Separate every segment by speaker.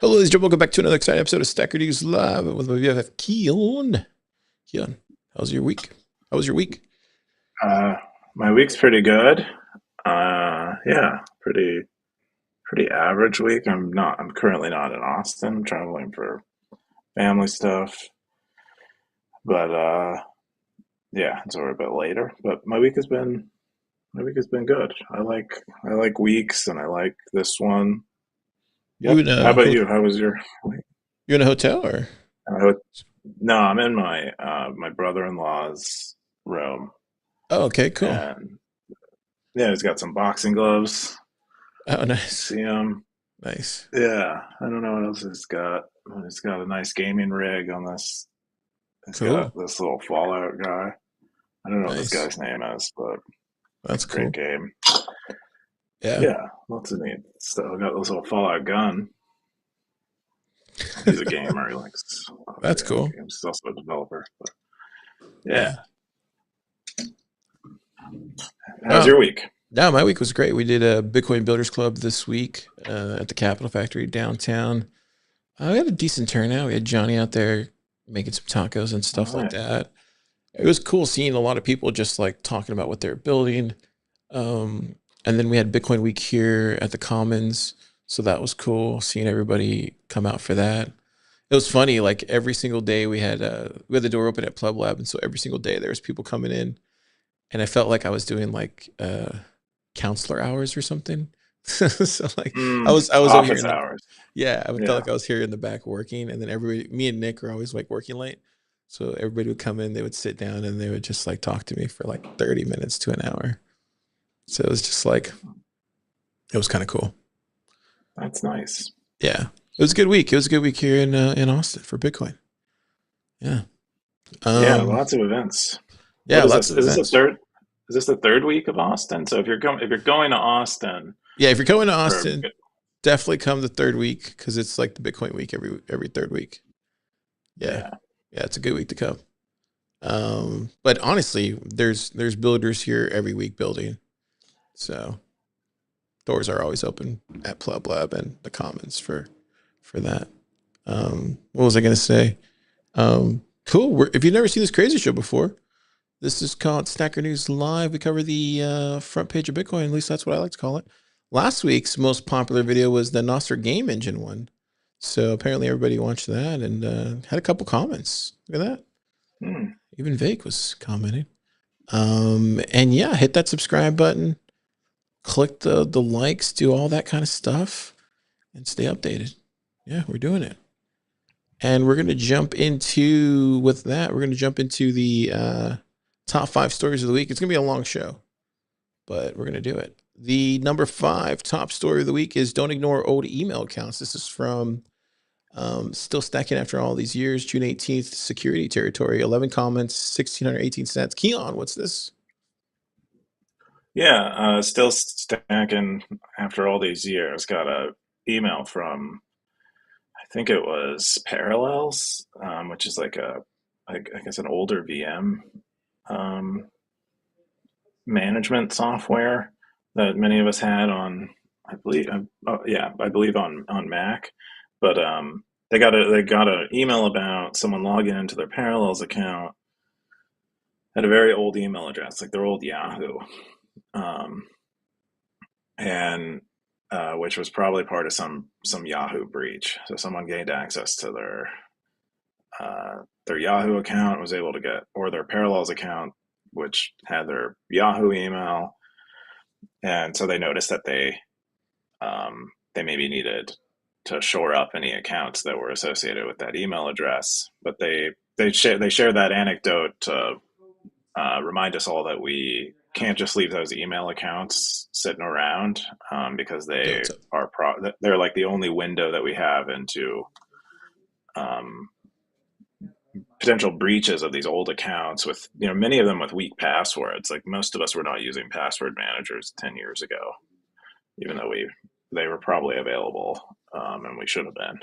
Speaker 1: Hello, ladies and gentlemen. Welcome back to another exciting episode of Stacker.News Live with my BFF Keyan. Keyan, how's your week? How was your week?
Speaker 2: Uh, my week's pretty good. Yeah, pretty average week. I'm currently not in Austin. I'm traveling for family stuff, but yeah, it's over a bit later. But my week has been good. I like weeks, and I like this one.
Speaker 1: You
Speaker 2: Yep.
Speaker 1: in
Speaker 2: How
Speaker 1: a
Speaker 2: about you? How was your week?
Speaker 1: you in a hotel or?
Speaker 2: Uh, no, I'm in my brother-in-law's room,
Speaker 1: Oh, okay, cool.
Speaker 2: and yeah, he's got some boxing gloves.
Speaker 1: Oh, nice,
Speaker 2: See him.
Speaker 1: nice,
Speaker 2: Yeah, I don't know what else he's got. He's got a nice gaming rig on this. He's got
Speaker 1: cool,
Speaker 2: this little Fallout guy. I don't know what this
Speaker 1: nice.
Speaker 2: guy's name is, but
Speaker 1: That's
Speaker 2: great
Speaker 1: cool.
Speaker 2: game.
Speaker 1: Yeah,
Speaker 2: Yeah, lots of neat stuff. I got this little Fallout gun. He's a gamer. He likes
Speaker 1: that's
Speaker 2: video
Speaker 1: cool.
Speaker 2: games. He's also a developer. But yeah,
Speaker 1: Yeah.
Speaker 2: how's
Speaker 1: Well,
Speaker 2: your week?
Speaker 1: no, my week was great. We did a Bitcoin Builders Club this week at the Capital Factory downtown. We had a decent turnout. We had Johnny out there making some tacos and
Speaker 2: All
Speaker 1: stuff like
Speaker 2: right.
Speaker 1: that. It was cool seeing a lot of people just like talking about what they're building. Um, and then we had Bitcoin Week here at the Commons, so that was cool seeing everybody come out for that. It was funny, like every single day we had the door open at Pleb Lab, and so every single day there was people coming in, and I felt like I was doing like counselor hours or something. So like I was over here
Speaker 2: Office
Speaker 1: in the
Speaker 2: hours.
Speaker 1: yeah, I felt
Speaker 2: Yeah.
Speaker 1: like I was here in the back working, and then everybody, me and Nick, are always like working late. So everybody would come in, they would sit down, and they would just like talk to me for like 30 minutes to an hour. So it was just like it was kind of cool.
Speaker 2: That's nice.
Speaker 1: Yeah, it was a good week. It was a good week here in Austin for Bitcoin. Yeah.
Speaker 2: Yeah,
Speaker 1: Um.
Speaker 2: lots of events.
Speaker 1: Yeah,
Speaker 2: What is
Speaker 1: lots
Speaker 2: this?
Speaker 1: of
Speaker 2: Is this the
Speaker 1: events.
Speaker 2: third? Is this the third week of Austin? So if you're going to Austin
Speaker 1: Yeah, if you're going to
Speaker 2: for
Speaker 1: Austin, definitely come the third week because it's like the Bitcoin week every third week. Yeah.
Speaker 2: yeah.
Speaker 1: Yeah, it's a good week to come. But honestly, there's builders here every week building. So doors are always open at Pleb Lab and the Commons for that. What was I gonna say? Cool. If you've never seen this crazy show before, this is called Stacker News Live. We cover the front page of Bitcoin. At least that's what I like to call it. Last week's most popular video was the Nostr Game Engine one. So apparently everybody watched that and had a couple comments. Look at that.
Speaker 2: Hmm.
Speaker 1: Even Vake was commenting. And yeah, hit that subscribe button, click the likes, do all that kind of stuff, and stay updated. Yeah, we're doing it. And we're gonna jump into with that. We're gonna jump into the top 5 stories of the week. It's gonna be a long show, but we're gonna do it. The number 5 top story of the week is don't ignore old email accounts. This is from still stacking after all these years, June 18th, security territory, 11 comments, 1,618 cents. Keyan, what's this?
Speaker 2: Yeah, still stacking after all these years. Got a email from I think it was Parallels, which is like I guess an older VM um, management software that many of us had on, I believe, yeah, I believe on Mac. But they got an email about someone logging into their Parallels account at a very old email address, like their old Yahoo. Um, and which was probably part of some Yahoo breach. So someone gained access to their Yahoo account, was able to get, or their Parallels account, which had their Yahoo email, and so they noticed that they maybe needed to shore up any accounts that were associated with that email address. But they share that anecdote to remind us all that we can't just leave those email accounts sitting around, because
Speaker 1: Yo, what's up?
Speaker 2: they're like the only window that we have into um, potential breaches of these old accounts, with many of them with weak passwords. Like most of us were not using password managers 10 years ago, even though they were probably available, and we should have been.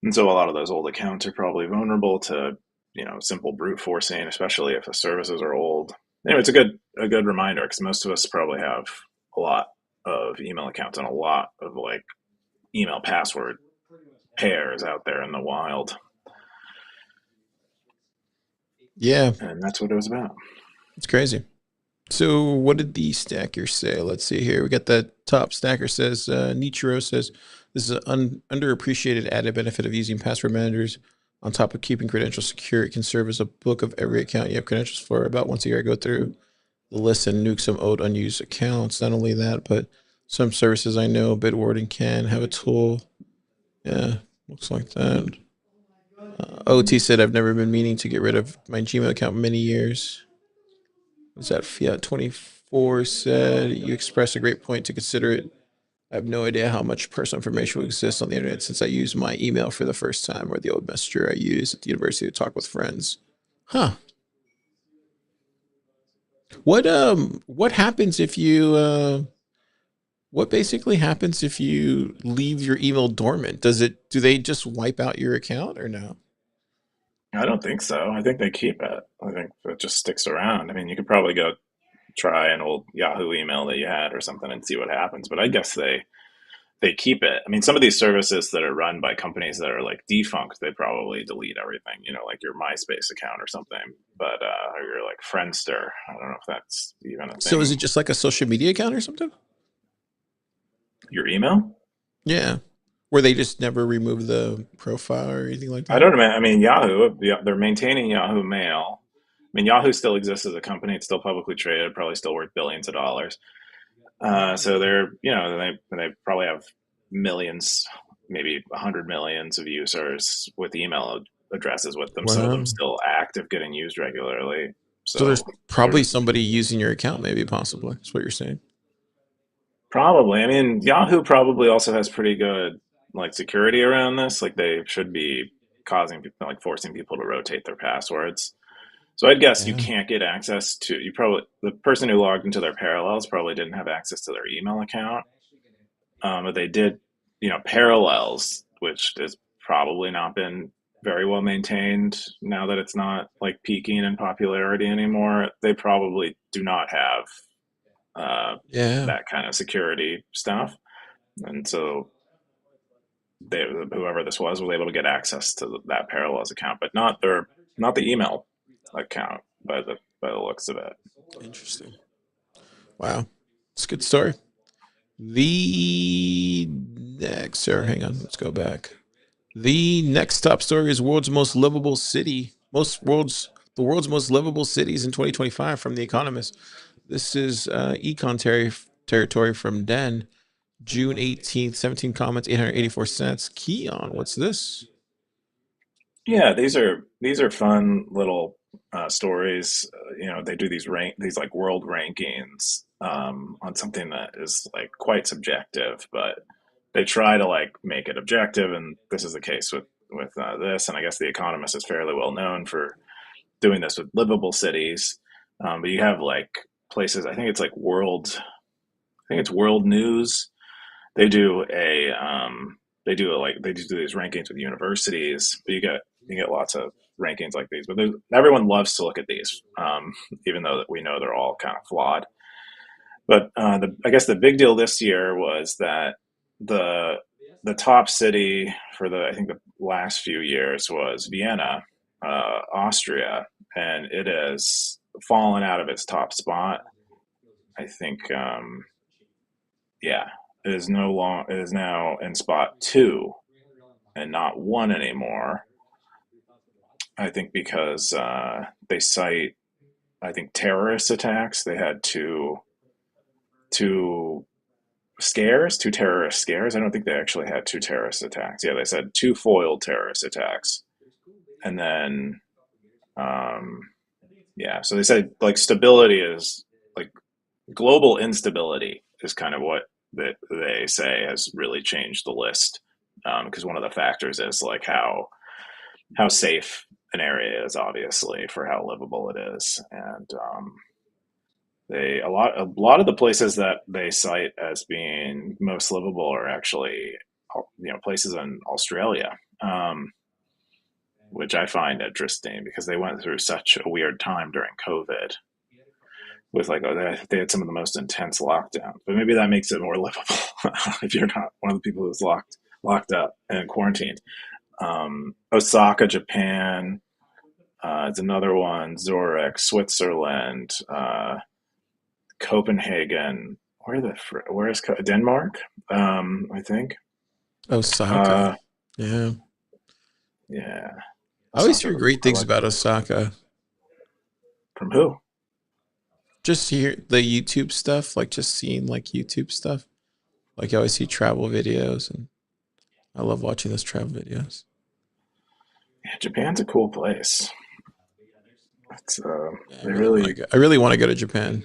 Speaker 2: And so a lot of those old accounts are probably vulnerable to simple brute forcing, especially if the services are old. Anyway, it's a good reminder, because most of us probably have a lot of email accounts and a lot of like email password pairs out there in the wild.
Speaker 1: Yeah,
Speaker 2: And that's what it was about.
Speaker 1: it's crazy. So what did the stacker say? Let's see here. We got the top stacker says, Nichiro says, this is an underappreciated added benefit of using password managers. On top of keeping credentials secure, it can serve as a book of every account you have credentials for. About once a year, I go through the list and nuke some old unused accounts. Not only that, but some services I know, Bitwarden and can have a tool. Yeah, looks like that. OT said, I've never been meaning to get rid of my Gmail account in many years. Was that Fiat 24 said, you expressed a great point to consider it. I have no idea how much personal information will exist on the internet since I used my email for the first time or the old messenger I used at the university to talk with friends. Huh. What happens if you what basically happens if you leave your email dormant? Do they just wipe out your account or no?
Speaker 2: I don't think so. I think they keep it. I think it just sticks around. I mean, you could probably go try an old Yahoo email that you had or something and see what happens. But I guess they keep it. I mean, some of these services that are run by companies that are like defunct, they probably delete everything. You know, like your MySpace account or something. But or your like Friendster. I don't know if that's even a
Speaker 1: So is
Speaker 2: thing.
Speaker 1: it just like a social media account or something?
Speaker 2: Your email?
Speaker 1: Yeah. Where they just never remove the profile or anything like
Speaker 2: I
Speaker 1: that?
Speaker 2: don't know. I mean, Yahoo. They're maintaining Yahoo Mail. I mean, Yahoo still exists as a company. It's still publicly traded. Probably still worth billions of dollars. So they're, you know, they probably have millions, maybe 100 millions of users with email addresses with them. Some of them
Speaker 1: Wow.
Speaker 2: still active, getting used regularly.
Speaker 1: So there's
Speaker 2: So
Speaker 1: probably
Speaker 2: they're
Speaker 1: somebody using your account, maybe possibly. That's what you're saying.
Speaker 2: probably. I mean, Yahoo probably also has pretty good like security around this. Like they should be causing people, like forcing people to rotate their passwords. So I'd guess you
Speaker 1: Yeah.
Speaker 2: can't get access to you probably the person who logged into their parallels probably didn't have access to their email account. But they did, you know, parallels, which has probably not been very well maintained now that it's not like peaking in popularity anymore. They probably do not have uh,
Speaker 1: Yeah.
Speaker 2: that kind of security stuff, and so they, whoever this was able to get access to that parallels account, but not the email account by the looks of it.
Speaker 1: Interesting. Wow. It's a good story. The next, sir, hang on, let's go back. The next top story is world's most livable city, the world's most livable cities in 2025 from The Economist. This is territory from Den, June 18th, 17 comments, 884 cents. Keyan, what's this?
Speaker 2: Yeah, these are fun little stories. You know, they do these like world rankings on something that is like quite subjective, but they try to like make it objective, and this is the case with this. And I guess The Economist is fairly well known for doing this with livable cities. But you have like places. I think it's like world. I think it's World News. They do a they do these rankings with universities, but you get lots of rankings like these. But everyone loves to look at these, even though we know they're all kind of flawed. But I guess the big deal this year was that the the top city for the I think the last few years was Vienna, Austria, and it has fallen out of its top spot. I think yeah, it is now in spot two and not one anymore. I think because they cite I think terrorist attacks. They had two two terrorist scares. I don't think they actually had two terrorist attacks. Yeah, they said two foiled terrorist attacks, and then um, yeah. So they said like stability is like global instability is kind of what that they say has really changed the list because one of the factors is like how safe an area is, obviously, for how livable it is, and they a lot of the places that they cite as being most livable are actually places in Australia, which I find interesting because they went through such a weird time during COVID with like they had some of the most intense lockdowns, but maybe that makes it more livable if you're not one of the people who's locked. locked up and quarantined. Osaka, Japan. It's another one. Zurich, Switzerland. Copenhagen. Where is Denmark? I think.
Speaker 1: Osaka.
Speaker 2: Uh,
Speaker 1: Yeah.
Speaker 2: yeah,
Speaker 1: I always hear
Speaker 2: Osaka.
Speaker 1: great
Speaker 2: I
Speaker 1: things
Speaker 2: like
Speaker 1: about Osaka.
Speaker 2: from who?
Speaker 1: Just hear the YouTube stuff, like just seeing like YouTube stuff. Like I always see travel videos and I love watching those travel videos.
Speaker 2: Yeah, Japan's a cool place. It's
Speaker 1: Yeah,
Speaker 2: they really
Speaker 1: I really want to go to Japan.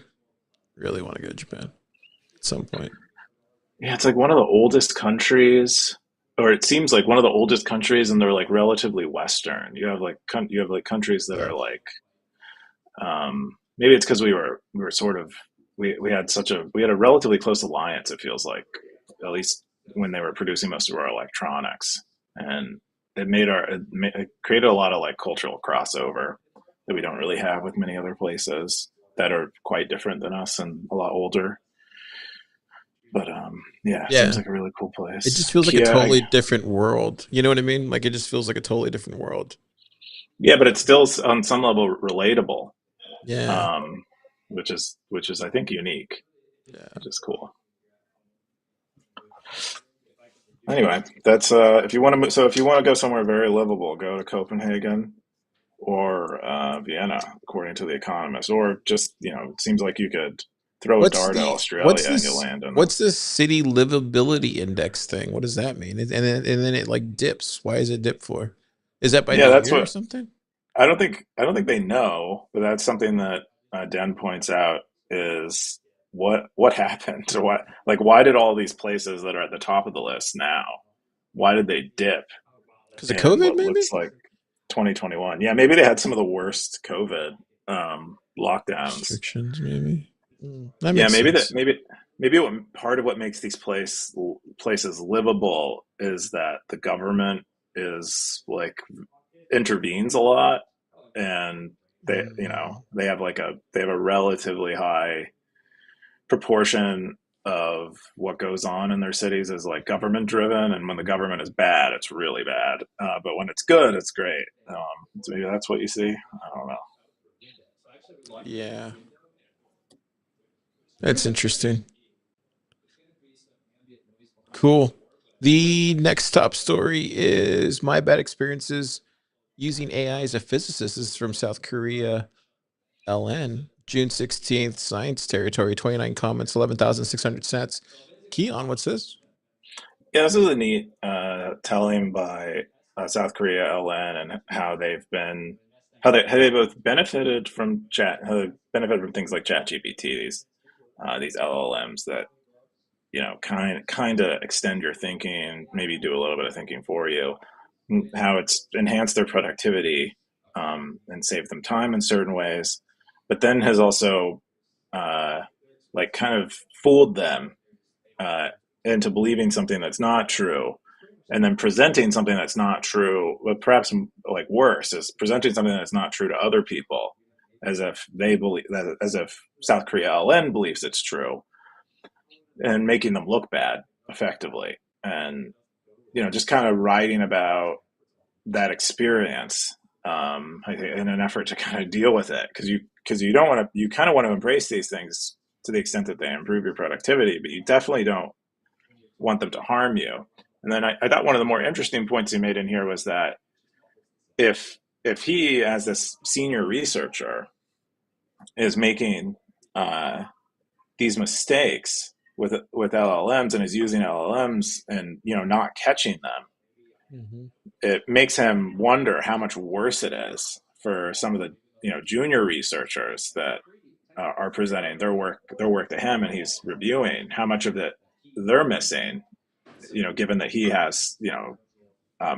Speaker 1: Really want to go to Japan at some point.
Speaker 2: yeah, it's like one of the oldest countries, or it seems like one of the oldest countries, and they're like relatively Western. You have like countries that
Speaker 1: Yeah.
Speaker 2: are like maybe it's because we were sort of we had a relatively close alliance. It feels like at least when they were producing most of our electronics, and it created a lot of like cultural crossover that we don't really have with many other places that are quite different than us and a lot older. But yeah, it seems
Speaker 1: Yeah.
Speaker 2: like a really cool
Speaker 1: It
Speaker 2: place.
Speaker 1: just feels like a
Speaker 2: Kia,
Speaker 1: totally different world. You know what I mean? Like it just feels like a totally different world.
Speaker 2: yeah, but it's still on some level relatable,
Speaker 1: Yeah.
Speaker 2: um, which is I think unique,
Speaker 1: Yeah.
Speaker 2: which is cool. Anyway, that's if you want to. So if you want to go somewhere very livable, go to Copenhagen or Vienna, according to the Economist, or just it seems like you could throw a dart at Australia and you land in.
Speaker 1: What's this city livability index thing? What does that mean? And then it like dips. Why is it dip for? Is that by
Speaker 2: Yeah,
Speaker 1: the
Speaker 2: that's
Speaker 1: year or
Speaker 2: what
Speaker 1: something?
Speaker 2: I don't think they know, but that's something that Den points out is what happened or why did all these places that are at the top of the list now why did they dip
Speaker 1: Because of
Speaker 2: in
Speaker 1: COVID,
Speaker 2: what
Speaker 1: maybe?
Speaker 2: looks like 2021? Yeah, maybe they had some of the worst COVID lockdowns.
Speaker 1: Restrictions, maybe. That
Speaker 2: Yeah,
Speaker 1: makes
Speaker 2: maybe that
Speaker 1: sense.
Speaker 2: maybe part of what makes these places livable is that the government is like intervenes a lot, and
Speaker 1: Mm,
Speaker 2: they have a relatively high proportion of what goes on in their cities is like government driven, and when the government is bad it's really bad, but when it's good it's great. So maybe that's what you see. I don't know.
Speaker 1: yeah, that's interesting. Cool. The next top story is my bad experiences using AI as a physicist. This is from South Korea. LN, June 16th, science territory, 29 comments, 11,600 sats. Keyan, what's this?
Speaker 2: Yeah, this is a neat telling by South Korea LN, and how they both benefited from how they benefited from things like Chat GPT, these LLMs that kind of extend your thinking, maybe do a little bit of thinking for you. How it's enhanced their productivity, and saved them time in certain ways, but then has also uh, like kind of fooled them uh, into believing something that's not true, and then presenting something that's not true, but perhaps like worse is presenting something that's not true to other people as if they believe that, as if South Korea LN believes it's true, and making them look bad effectively, and just kind of writing about that experience, I think, in an effort to kind of deal with it, because you don't want to you kind of want to embrace these things to the extent that they improve your productivity, but you definitely don't want them to harm you. And then I thought one of the more interesting points he made in here was that if he, as this senior researcher, is making uh, these mistakes with LLMs and is using LLMs and not catching them,
Speaker 1: Mm-hmm.
Speaker 2: it makes him wonder how much worse it is for some of the junior researchers that are presenting their work to him, and he's reviewing how much of it they're missing, given that he has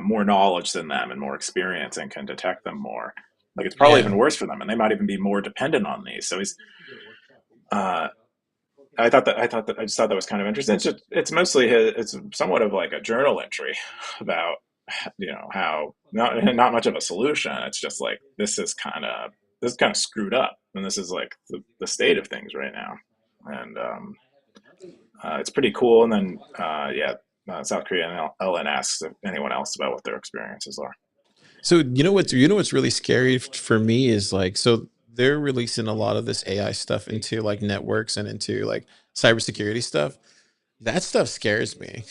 Speaker 2: more knowledge than them and more experience and can detect them more. Like it's probably
Speaker 1: Yeah.
Speaker 2: even worse for them, and they might even be more dependent on these. So he's. Uh, I just thought that was kind of interesting. It's mostly it's somewhat of like a journal entry about how not much of a solution. It's just like this is kind of screwed up, and this is like the state of things right now, and it's pretty cool. And then yeah, South Korea, and Ellen asks anyone else about what their experiences are.
Speaker 1: So you know what's really scary for me is like, so they're releasing a lot of this AI stuff into like networks and into like cybersecurity stuff. That stuff scares me.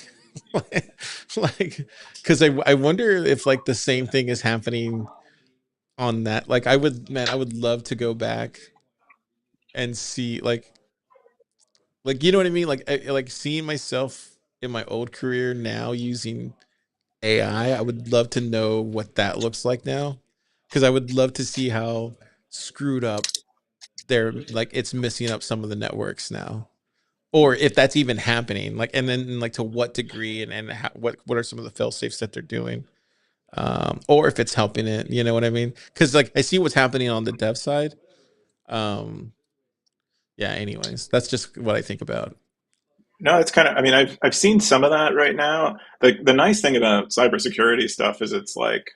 Speaker 1: Like, because I wonder if like the same thing is happening on that. Like, I would love to go back and see like you know what I mean? Like, like seeing myself in my old career now using AI. I would love to know what that looks like now, because I would love to see how screwed up they're like it's messing up some of the networks now, or if that's even happening. Like, and then like to what degree, and how, what are some of the fail safes that they're doing, or if it's helping it. You know what I mean? Because like I see what's happening on the dev side. Um, yeah. Anyways, that's just what I think about.
Speaker 2: No, it's kind of. I mean, I've seen some of that right now. The nice thing about cybersecurity stuff is it's like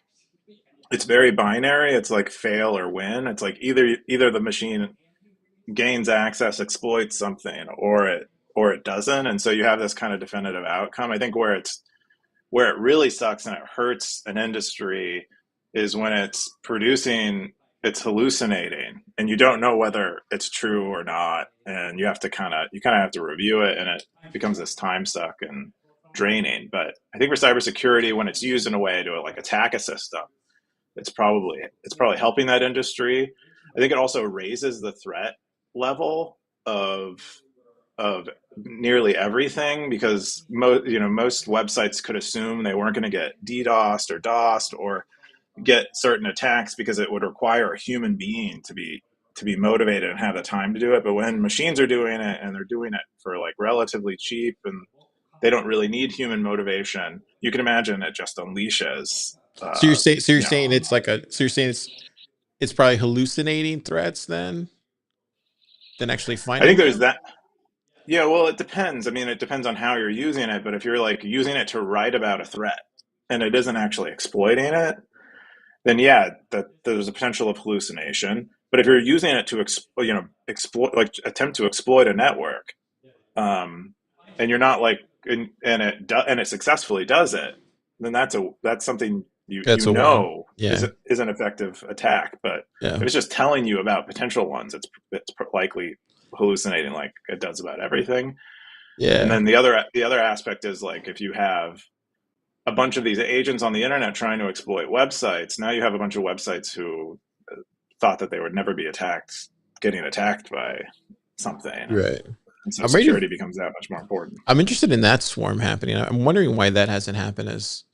Speaker 2: it's very binary. It's like fail or win. It's like either the machine gains access, exploits something, or it doesn't, and so you have this kind of definitive outcome. I think where it really sucks and it hurts an industry is when it's hallucinating and you don't know whether it's true or not, and you kind of have to review it, and it becomes this time suck and draining. But I think for cybersecurity, when it's used in a way to like attack a system, it's probably helping that industry. I think it also raises the threat level of nearly everything, because most websites could assume they weren't going to get DDoSed or DOSed or get certain attacks because it would require a human being to be motivated and have the time to do it. But when machines are doing it, and they're doing it for like relatively cheap, and they don't really need human motivation, you can imagine it just unleashes.
Speaker 1: So you're
Speaker 2: You know,
Speaker 1: saying it's like a so you're saying it's probably hallucinating threats then than actually
Speaker 2: I
Speaker 1: finding
Speaker 2: think there's
Speaker 1: them.
Speaker 2: that. Yeah, well, it depends. I mean, it depends on how you're using it. But if you're like using it to write about a threat and it isn't actually exploiting it, then yeah, that there's a potential of hallucination. But if you're using it to exploit, like attempt to exploit a network, um, and you're not like, and it successfully does it, then that's something
Speaker 1: That's a win.
Speaker 2: is
Speaker 1: Yeah.
Speaker 2: an effective attack. But
Speaker 1: Yeah.
Speaker 2: if it's just telling you about potential ones, it's likely hallucinating, like it does about everything. And
Speaker 1: Yeah.
Speaker 2: then the other aspect is like if you have a bunch of these agents on the internet trying to exploit websites, now you have a bunch of websites who thought that they would never be attacked, getting attacked by something.
Speaker 1: Right.
Speaker 2: And so
Speaker 1: I'm ready.
Speaker 2: security becomes that much more important.
Speaker 1: I'm interested in that swarm happening. I'm wondering why that hasn't happened as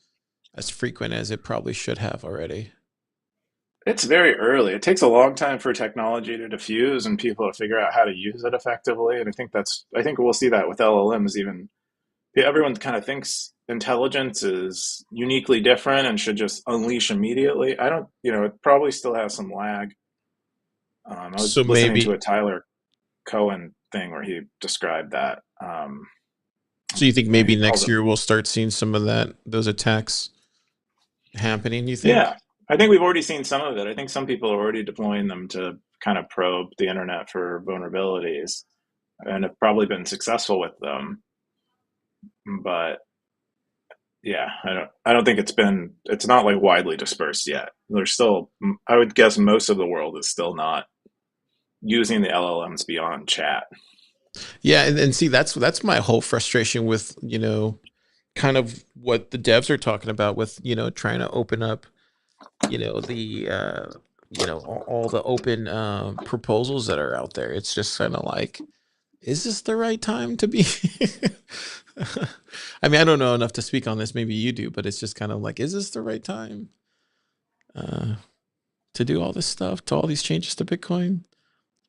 Speaker 1: frequent as it probably should have already.
Speaker 2: It's very early. It takes a long time for technology to diffuse and people to figure out how to use it effectively. And I think we'll see that with LLMs even. Yeah, everyone kind of thinks intelligence is uniquely different and should just unleash immediately. I don't, it probably still has some lag. I was
Speaker 1: So
Speaker 2: listening to
Speaker 1: maybe.
Speaker 2: a Tyler Cohen thing where he described that.
Speaker 1: So you think maybe
Speaker 2: He calls
Speaker 1: next
Speaker 2: it,
Speaker 1: year we'll start seeing some of those attacks happening? You
Speaker 2: yeah.
Speaker 1: think?
Speaker 2: I think we've already seen some of it. I think some people are already deploying them to kind of probe the internet for vulnerabilities and have probably been successful with them. But yeah, I don't think it's not like widely dispersed yet. There's still, I would guess most of the world is still not using the LLMs beyond chat.
Speaker 1: Yeah, and see that's my whole frustration with kind of what the devs are talking about with trying to open up the all the open proposals that are out there. It's just kind of like, is this the right time to be? I mean, I don't know enough to speak on this. Maybe you do, but it's just kind of like, is this the right time uh, to do all this stuff, to all these changes to Bitcoin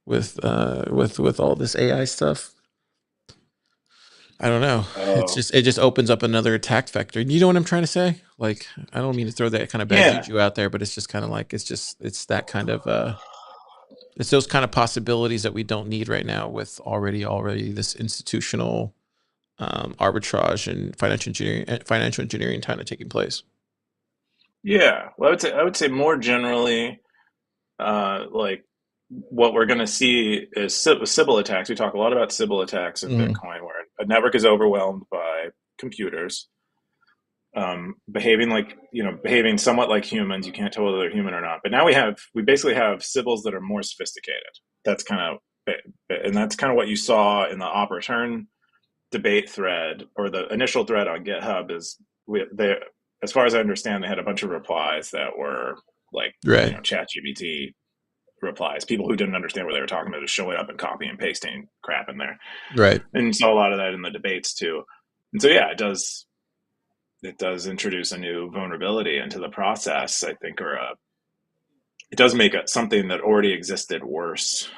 Speaker 1: with all this AI stuff? I don't know.
Speaker 2: Oh,
Speaker 1: It just opens up another attack vector. You know what I'm trying to say? Like, I don't mean to throw that kind of bad
Speaker 2: yeah.
Speaker 1: juju out there, but it's just kind of like it's that kind of it's those kind of possibilities that we don't need right now with already this institutional arbitrage and financial engineering kind of taking place.
Speaker 2: Yeah. Well, I would say more generally, like what we're going to see is Sybil attacks. We talk a lot about Sybil attacks in
Speaker 1: Mm,
Speaker 2: Bitcoin, where a network is overwhelmed by computers, behaving like, behaving somewhat like humans. You can't tell whether they're human or not. But now we basically have Sybils that are more sophisticated. That's kind of, and that's kind of what you saw in the op return debate thread, or the initial thread on GitHub. Is they, as far as I understand, they had a bunch of replies that were like,
Speaker 1: Right.
Speaker 2: ChatGPT replies. People who didn't understand what they were talking about, just showing up and copying and pasting crap in there.
Speaker 1: Right.
Speaker 2: And you saw a lot of that in the debates too. And so yeah, it does introduce a new vulnerability into the process, I think, or it does make something that already existed worse.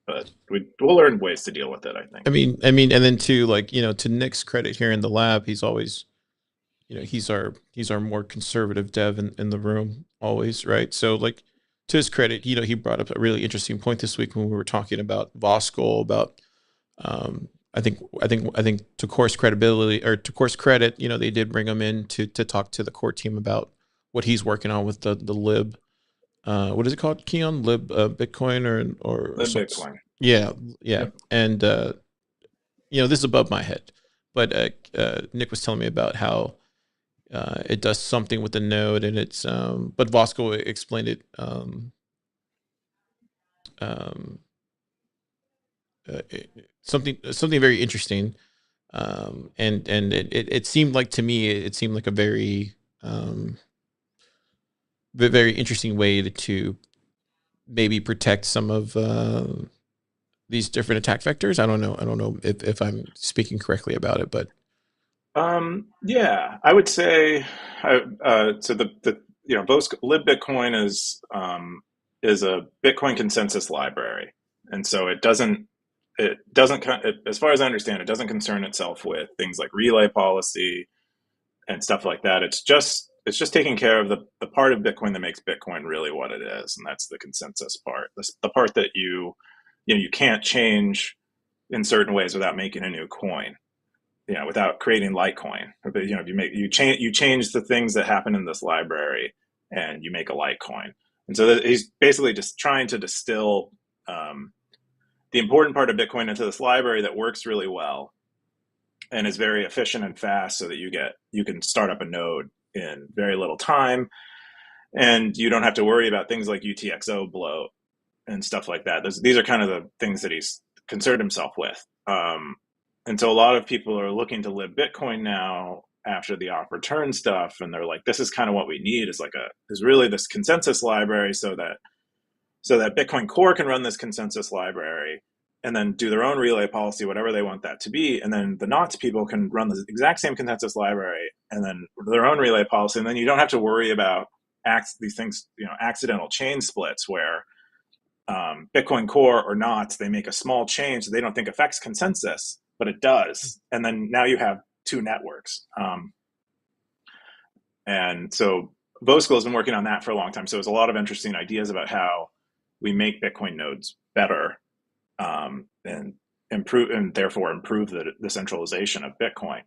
Speaker 2: But we'll learn ways to deal with it, I think.
Speaker 1: And then too, like, to Nick's credit here in the lab, he's always, he's our more conservative dev in the room always, right? So like, to his credit, he brought up a really interesting point this week when we were talking about Voskuil, about I think to course credibility, or to course credit, they did bring him in to talk to the core team about what he's working on with the lib. What is it called, Keyan? Lib Bitcoin or
Speaker 2: Lib
Speaker 1: some,
Speaker 2: Bitcoin.
Speaker 1: yeah.
Speaker 2: Yep.
Speaker 1: And this is above my head, but Nick was telling me about how it does something with the node, and it's but Voskuil explained it something very interesting, and it seemed like, to me, it seemed like a very very interesting way to maybe protect some of these different attack vectors. I don't know if I'm speaking correctly about it, but
Speaker 2: Yeah, I would say, so lib Bitcoin is a Bitcoin consensus library, and so as far as I understand, it doesn't concern itself with things like relay policy and stuff like that. It's just taking care of the part of Bitcoin that makes Bitcoin really what it is, and that's the consensus part. The part that you can't change in certain ways without making a new coin. Without creating Litecoin. But you change the things that happen in this library, and you make a Litecoin. And so he's basically just trying to distill the important part of Bitcoin into this library that works really well and is very efficient and fast, so that you can start up a node in very little time, and you don't have to worry about things like UTXO bloat and stuff like that. These are kind of the things that he's concerned himself with. And so a lot of people are looking to lib Bitcoin now after the off return stuff, and they're like, this is kind of what we need, is really this consensus library, so that Bitcoin Core can run this consensus library and then do their own relay policy, whatever they want that to be. And then the NOTs people can run the exact same consensus library and then their own relay policy. And then you don't have to worry about these things, accidental chain splits where Bitcoin Core or not, they make a small change that they don't think affects consensus, but it does. And then now you have two networks. And so Voskuil has been working on that for a long time. So there's a lot of interesting ideas about how we make Bitcoin nodes better, and therefore improve the centralization of Bitcoin.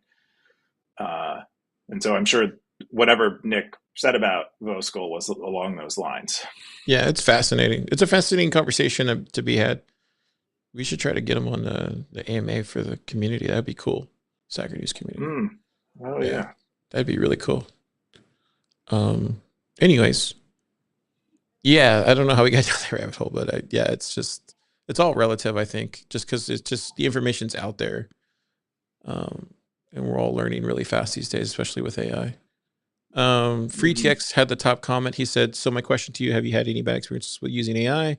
Speaker 2: And so I'm sure whatever Nick said about Voskuil was along those lines.
Speaker 1: yeah, it's fascinating. It's a fascinating conversation to be had. We should try to get him on the AMA for the community. That'd be cool. Stacker.News community.
Speaker 2: Oh yeah,
Speaker 1: that'd be really cool. Anyways, yeah, I don't know how we got down the rabbit hole, but it's all relative, I think, just because it's just the information's out there, and we're all learning really fast these days, especially with AI. FreeTX had the top comment. He said, "So my question to you: have you had any bad experiences with using AI?"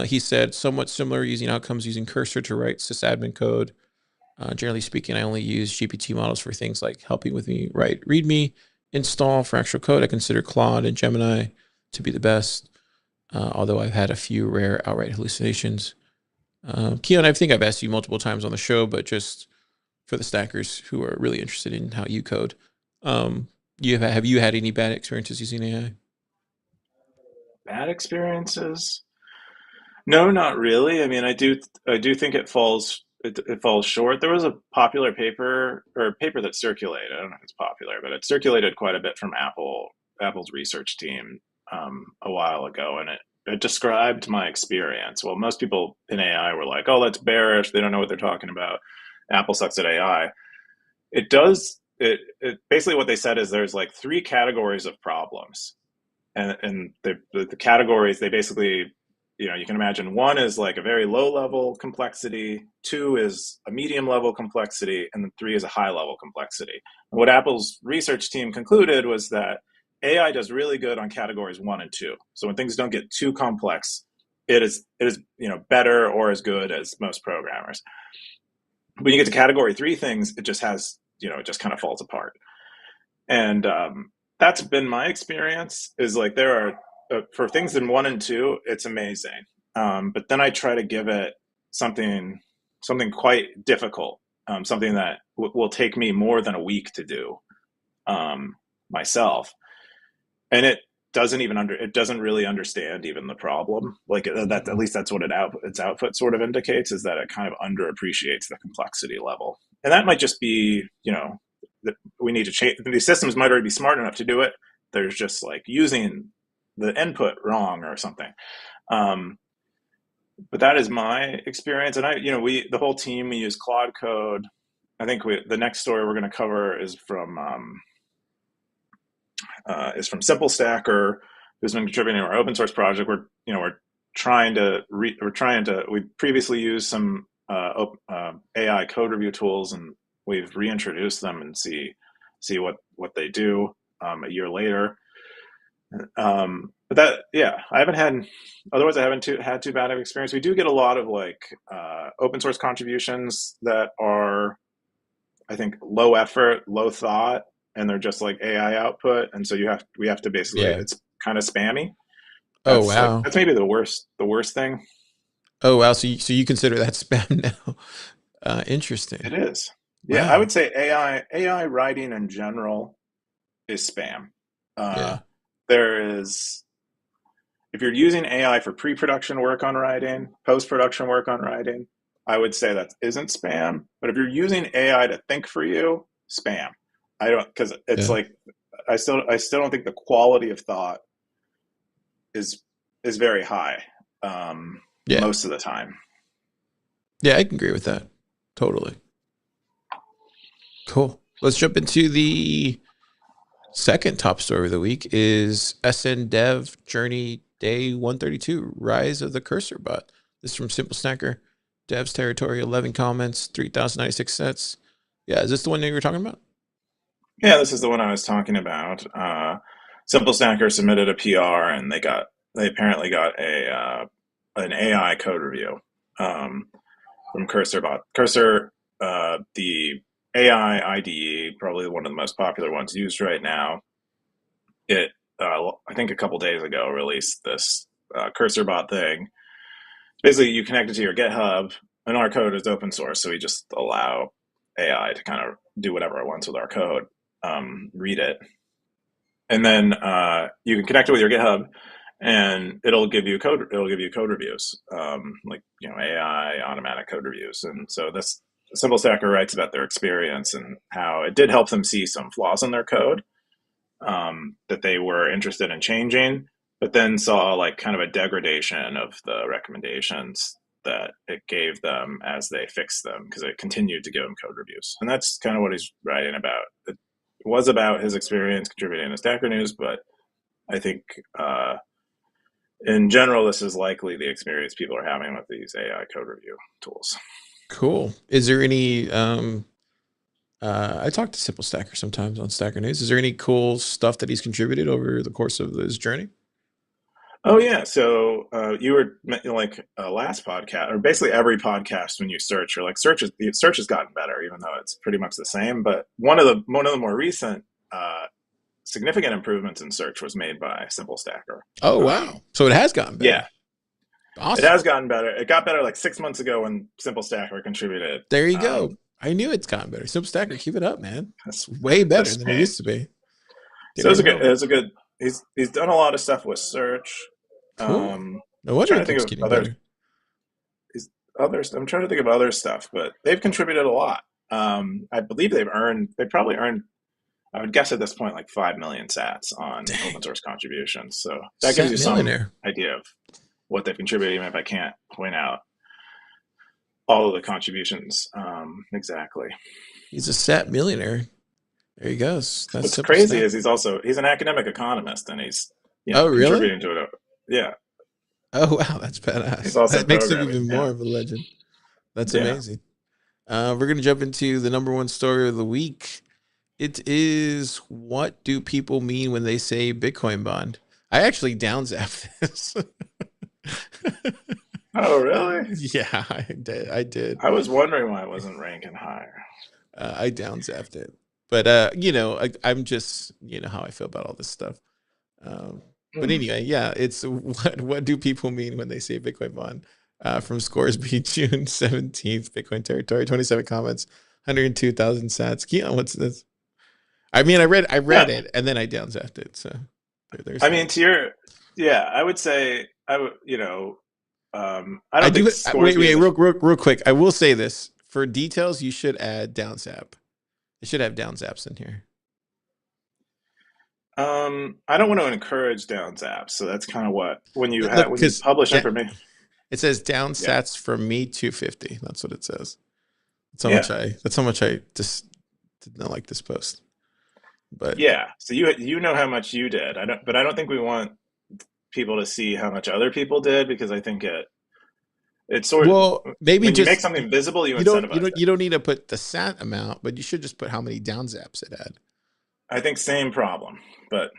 Speaker 1: He said, "Somewhat similar, using outcomes using Cursor to write sysadmin code. Generally speaking, I only use GPT models for things like helping with me write README, install for actual code. I consider Claude and Gemini to be the best, although I've had a few rare outright hallucinations." Keyan, I think I've asked you multiple times on the show, but just for the stackers who are really interested in how you code, have you had any bad experiences using AI?
Speaker 2: Bad experiences? No, not really. I mean, I do think it falls short. There was a popular paper, or a paper that circulated. I don't know if it's popular, but it circulated quite a bit from Apple's research team a while ago, and it described my experience. Well, most people in AI were like, "Oh, that's bearish. They don't know what they're talking about. Apple sucks at AI." It does it basically what they said is there's like three categories of problems, and the categories, they basically, you can imagine one is like a very low level complexity, two is a medium level complexity, and then three is a high level complexity. And what Apple's research team concluded was that AI does really good on categories one and two. So when things don't get too complex, it is better or as good as most programmers. When you get to category three things, it just has it just kind of falls apart. And that's been my experience. Is like there are for things in one and two, it's amazing. But then I try to give it something quite difficult, something that will take me more than a week to do myself, and it doesn't really understand even the problem. Like that, at least that's what its output sort of indicates, is that it kind of underappreciates the complexity level. And that might just be, that we need to change. These systems might already be smart enough to do it. There's just like using the input wrong or something. But that is my experience. And the whole team, we use Claude Code. I think the next story we're going to cover is from Simple Stacker, who's been contributing to our open source project. We previously used some AI code review tools, and we've reintroduced them and see what they do a year later. But that, I haven't had too bad of experience. We do get a lot of like open source contributions that are, I think, low effort, low thought, and they're just like AI output. And so we have to basically, it's kind of spammy.
Speaker 1: Oh, wow.
Speaker 2: That's maybe the worst thing.
Speaker 1: Oh, wow. So you consider that spam now? Interesting.
Speaker 2: It is.
Speaker 1: Wow.
Speaker 2: Yeah, I would say AI writing in general is spam. If you're using AI for pre-production work on writing, post-production work on writing, I would say that isn't spam. But if you're using AI to think for you, spam. Because it's like, I still don't think the quality of thought is very high most of the time.
Speaker 1: Yeah, I can agree with that. Totally. Cool. Let's jump into the second top story of the week. Is SN Dev Journey Day 132, Rise of the CursorBot. This is from Simple Stacker. Dev's territory, 11 comments, 3,096 sets. Yeah, is this the one that you were talking about?
Speaker 2: Yeah, this is the one I was talking about. Simple Stacker submitted a PR, and they apparently got an AI code review from CursorBot. Cursor, the AI IDE, probably one of the most popular ones used right now. It, I think a couple days ago, released this CursorBot thing. Basically, you connect it to your GitHub, and our code is open source, so we just allow AI to kind of do whatever it wants with our code, read it, and then you can connect it with your GitHub, and it'll give you code reviews, like AI automatic code reviews. And so this Simple Stacker writes about their experience and how it did help them see some flaws in their code that they were interested in changing, but then saw like kind of a degradation of the recommendations that it gave them as they fixed them, because it continued to give them code reviews. And that's kind of what he's writing about. It was about his experience contributing to Stacker.News, but I think in general, this is likely the experience people are having with these AI code review tools.
Speaker 1: Cool. Is there any I talk to Simple Stacker sometimes on Stacker.News. Is there any cool stuff that he's contributed over the course of his journey?
Speaker 2: Oh yeah, so you were like last podcast, or basically every podcast, when you search, you're like, search has gotten better, even though it's pretty much the same. But one of the more recent significant improvements in search was made by Simple Stacker.
Speaker 1: Oh wow! So it has gotten better.
Speaker 2: Yeah, awesome. It has gotten better. It got better like 6 months ago when Simple Stacker contributed.
Speaker 1: There you go. I knew it's gotten better. Simple Stacker, keep it up, man. That's way better than it used to be.
Speaker 2: So it's a good. He's done a lot of stuff with search.
Speaker 1: Cool. No wonder it keeps getting better.
Speaker 2: I'm trying to think of other stuff, but they've contributed a lot. I believe they probably earned, I would guess at this point, like 5 million sats on open source contributions. So that gives you some idea of what they've contributed, even if I can't point out all of the contributions exactly.
Speaker 1: He's a sat millionaire. There he goes. That's
Speaker 2: What's
Speaker 1: simple
Speaker 2: crazy
Speaker 1: stuff.
Speaker 2: is he's an academic economist, and he's
Speaker 1: Oh, really?
Speaker 2: contributing to it. Yeah,
Speaker 1: Oh, wow. That's
Speaker 2: he's
Speaker 1: badass.
Speaker 2: also
Speaker 1: That makes him
Speaker 2: programming.
Speaker 1: even
Speaker 2: Yeah,
Speaker 1: more of a legend. That's
Speaker 2: yeah.
Speaker 1: amazing. We're going to jump into the number one story of the week. It is, what do people mean when they say Bitcoin bond? I actually downzapped this.
Speaker 2: Oh, really?
Speaker 1: Yeah, I did. I did.
Speaker 2: I was wondering why it wasn't ranking higher.
Speaker 1: I downzapped it. But, I'm just, how I feel about all this stuff. But
Speaker 2: Hmm.
Speaker 1: anyway, yeah, it's what do people mean when they say Bitcoin bond? From Scoresby, June 17th, Bitcoin territory, 27 comments, 102,000 sats. Keyan, what's this? I mean, I read
Speaker 2: Yeah,
Speaker 1: it and then I downzapped it. So there's
Speaker 2: I mean,
Speaker 1: that.
Speaker 2: yeah, I would say I would, I
Speaker 1: I
Speaker 2: don't think
Speaker 1: do wait,
Speaker 2: Scoresby
Speaker 1: wait,
Speaker 2: is a.
Speaker 1: real quick. I will say this. For details, you should add downsap. It should have downzaps in here.
Speaker 2: I don't want to encourage down zaps, so that's kind of what
Speaker 1: Look,
Speaker 2: when you
Speaker 1: because
Speaker 2: publish information.
Speaker 1: it says
Speaker 2: Yeah,
Speaker 1: downsats for me 250. That's what it says.
Speaker 2: yeah,
Speaker 1: That's how much I just did not like this post. But
Speaker 2: yeah. So you know how much you did. I don't think we want people to see how much other people did because I think it's sort of
Speaker 1: well, maybe
Speaker 2: when you make
Speaker 1: just
Speaker 2: something visible, you
Speaker 1: you don't you
Speaker 2: incentivize
Speaker 1: don't
Speaker 2: it.
Speaker 1: you don't need to put the sat amount, but you should just put how many downzaps it had.
Speaker 2: I think same problem, but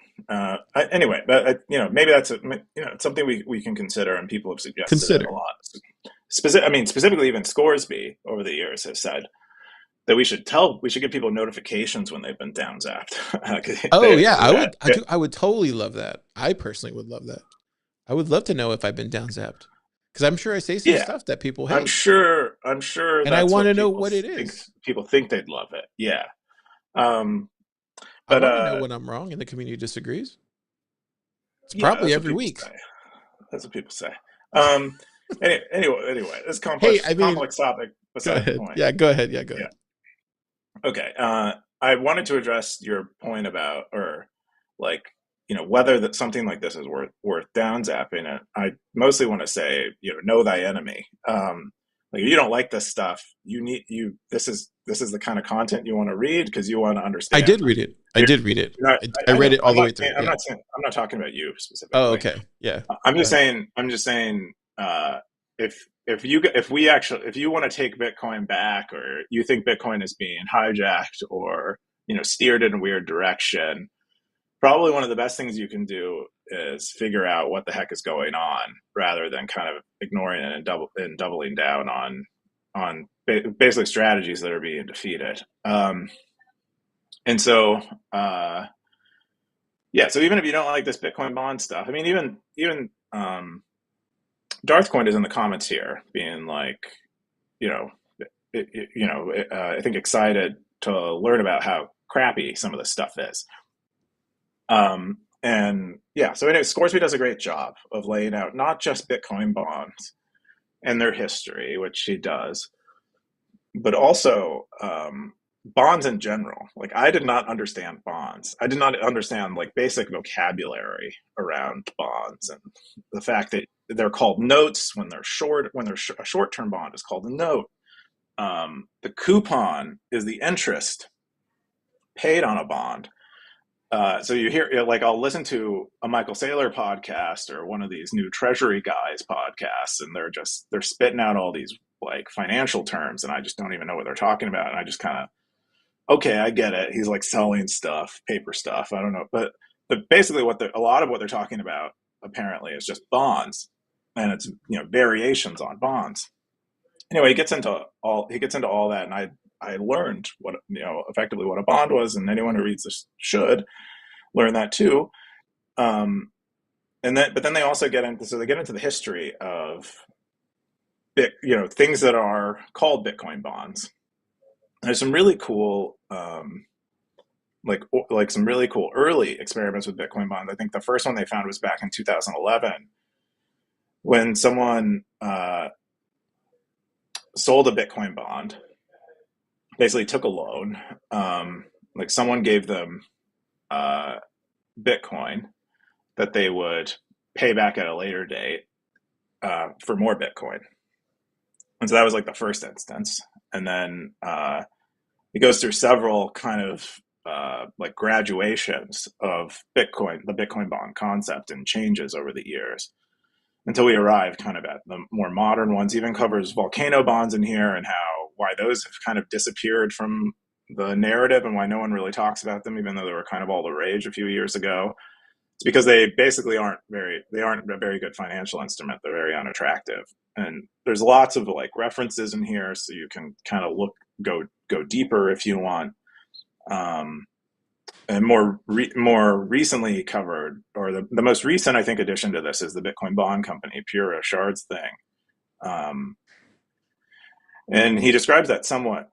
Speaker 2: anyway, but maybe that's it's something we can consider, and people have suggested it a
Speaker 1: Consider.
Speaker 2: lot. I mean, specifically, even Scoresby over the years has said that we should give people notifications when they've been down zapped.
Speaker 1: Oh
Speaker 2: they,
Speaker 1: yeah,
Speaker 2: they,
Speaker 1: I would totally love that. I personally would love that. I would love to know if I've been downzapped because I'm sure I say some
Speaker 2: yeah,
Speaker 1: stuff that people hate,
Speaker 2: I'm sure
Speaker 1: and I
Speaker 2: that's
Speaker 1: want
Speaker 2: what
Speaker 1: to know what it is.
Speaker 2: people think they'd love it. Yeah, um,
Speaker 1: I
Speaker 2: but
Speaker 1: want to know when I'm wrong and the community disagrees. It's
Speaker 2: yeah,
Speaker 1: probably
Speaker 2: that's what
Speaker 1: every
Speaker 2: people
Speaker 1: week.
Speaker 2: say. That's what people say. Anyway, this
Speaker 1: Hey,
Speaker 2: complex
Speaker 1: I mean,
Speaker 2: complex topic
Speaker 1: go
Speaker 2: beside the
Speaker 1: ahead.
Speaker 2: point.
Speaker 1: Yeah, go ahead. Yeah, go
Speaker 2: Yeah.
Speaker 1: ahead.
Speaker 2: Okay. I wanted to address your point about, or like, whether that something like this is worth down zapping. And I mostly want to say, know thy enemy. Like, if you don't like this stuff, this is the kind of content you want to read because you want to
Speaker 1: I
Speaker 2: understand.
Speaker 1: did read it. I
Speaker 2: You're,
Speaker 1: did read it.
Speaker 2: you're not,
Speaker 1: I
Speaker 2: I
Speaker 1: read
Speaker 2: know.
Speaker 1: it all the way through. Yeah.
Speaker 2: I'm not talking about you
Speaker 1: Oh,
Speaker 2: specifically.
Speaker 1: okay. Yeah.
Speaker 2: I'm
Speaker 1: Go
Speaker 2: just
Speaker 1: ahead.
Speaker 2: saying. If you want to take Bitcoin back, or you think Bitcoin is being hijacked, or steered in a weird direction, probably one of the best things you can do is figure out what the heck is going on, rather than kind of ignoring it and doubling down on basically strategies that are being defeated. And so, yeah. So even if you don't like this Bitcoin bond stuff, I mean, even Darth Coin is in the comments here, being like, you know, I think excited to learn about how crappy some of this stuff is. And yeah, so anyway, Scoresby does a great job of laying out not just Bitcoin bonds and their history, which he does, but also bonds in general. Like, I did not understand bonds. I did not understand like basic vocabulary around bonds, and the fact that they're called notes when they're short. A short-term bond is called a note. The coupon is the interest paid on a bond. So you hear, like, I'll listen to a Michael Saylor podcast or one of these new Treasury guys podcasts, and they're spitting out all these like financial terms, and I just don't even know what they're talking about, and I just kind of, okay, I get it. He's like selling stuff, paper stuff. I don't know, but basically, a lot of what they're talking about apparently is just bonds, and it's variations on bonds. Anyway, he gets into all that, and I learned what effectively what a bond was, and anyone who reads this should learn that too. Um, but then they also get into the history of things that are called Bitcoin bonds. There's some really cool some really cool early experiments with Bitcoin bonds. I think the first one they found was back in 2011 when someone sold a Bitcoin bond, basically took a loan. Like, someone gave them uh, Bitcoin that they would pay back at a later date for more Bitcoin. And so that was like the first instance. And then it goes through several kind of like graduations of Bitcoin, the Bitcoin bond concept, and changes over the years until we arrive kind of at the more modern ones. Even covers volcano bonds in here and why those have kind of disappeared from the narrative and why no one really talks about them, even though they were kind of all the rage a few years ago. It's because they basically aren't a very good financial instrument. They're very unattractive. And there's lots of like references in here, so you can kind of go deeper if you want. And more recently covered, or the most recent, I think, addition to this is the Bitcoin bond company, Pierre Rochard's thing. And he describes that somewhat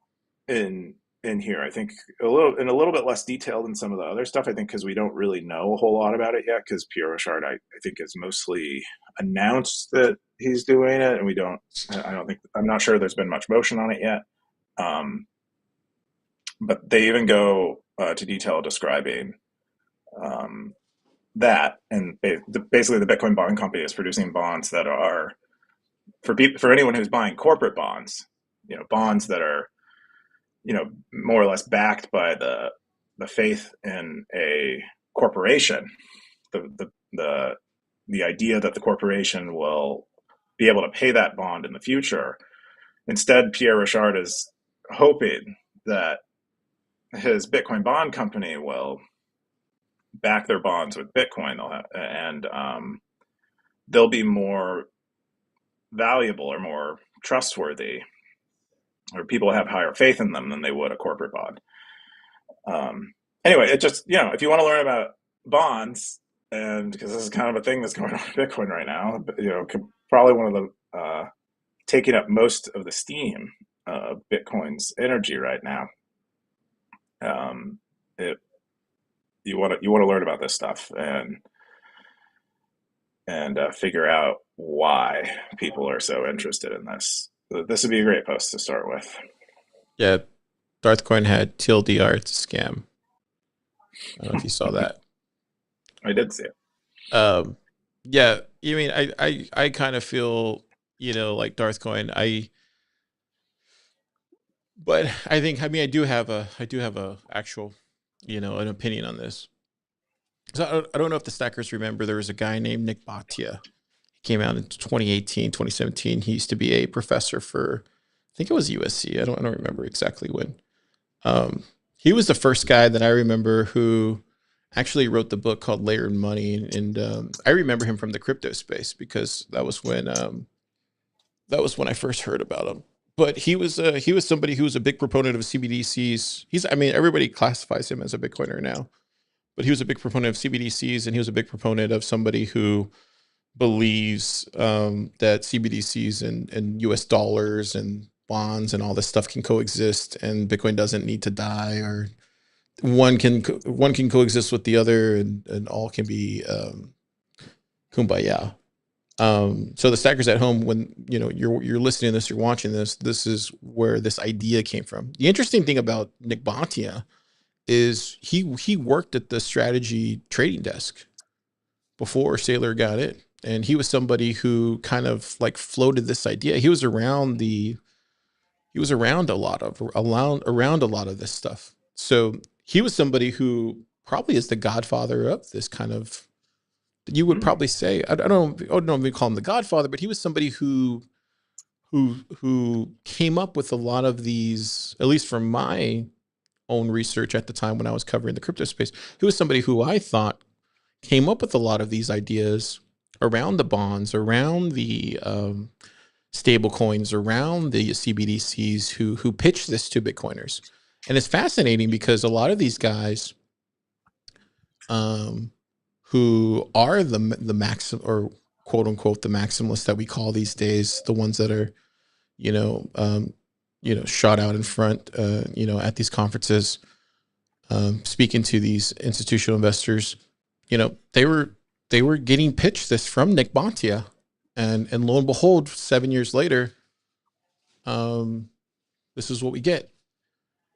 Speaker 2: in here, I think a little bit less detail than some of the other stuff, I think, because we don't really know a whole lot about it yet, because Pierre Rochard, I think, has mostly announced that he's doing it, and I'm not sure there's been much motion on it yet. But they even go to detail describing that, and basically the Bitcoin bond company is producing bonds that are for anyone who's buying corporate bonds, bonds that are more or less backed by the faith in a corporation, the idea that the corporation will be able to pay that bond in the future. Instead, Pierre Rochard is hoping that his Bitcoin bond company will back their bonds with Bitcoin, and they'll be more valuable or more trustworthy, or people have higher faith in them than they would a corporate bond. Anyway, it just, if you want to learn about bonds, and because this is kind of a thing that's going on in Bitcoin right now, probably one of the taking up most of the steam of Bitcoin's energy right now. You want to learn about this stuff and figure out why people are so interested in this. This would be a great post to start with.
Speaker 1: Yeah, Darthcoin had TLDR, it's a scam. I don't know if you saw that.
Speaker 2: I did see it.
Speaker 1: Yeah, I mean, I kind of feel, like Darthcoin. But I think, I do have a actual, an opinion on this. So I don't know if the stackers remember, there was a guy named Nick Bhatia. He came out in 2018, 2017. He used to be a professor for, I think it was USC. I don't remember exactly when. He was the first guy that I remember who actually wrote the book called Layered Money. And I remember him from the crypto space, because that was when I first heard about him. But he was somebody who was a big proponent of CBDCs. Everybody classifies him as a Bitcoiner now, but he was a big proponent of CBDCs, and he was a big proponent of somebody who believes that CBDCs and US dollars and bonds and all this stuff can coexist, and Bitcoin doesn't need to die, or one can coexist with the other, and all can be kumbaya. So the stackers at home, when you're listening to this, you're watching this, this is where this idea came from. The interesting thing about Nick Bhatia is he worked at the strategy trading desk before Saylor got in, and he was somebody who kind of like floated this idea. He was around a lot of this stuff. So he was somebody who probably is the godfather of this kind of, you would probably say, I don't know if we call him the godfather, but he was somebody who came up with a lot of these, at least from my own research at the time when I was covering the crypto space. He was somebody who I thought came up with a lot of these ideas around the bonds, around the stable coins, around the CBDCs, who pitched this to Bitcoiners. And it's fascinating because a lot of these guys who are the maxim, or quote unquote the maximalists that we call these days, the ones that are shot out in front at these conferences, speaking to these institutional investors, they were getting pitched this from Nick Bhatia, and lo and behold, 7 years later, this is what we get.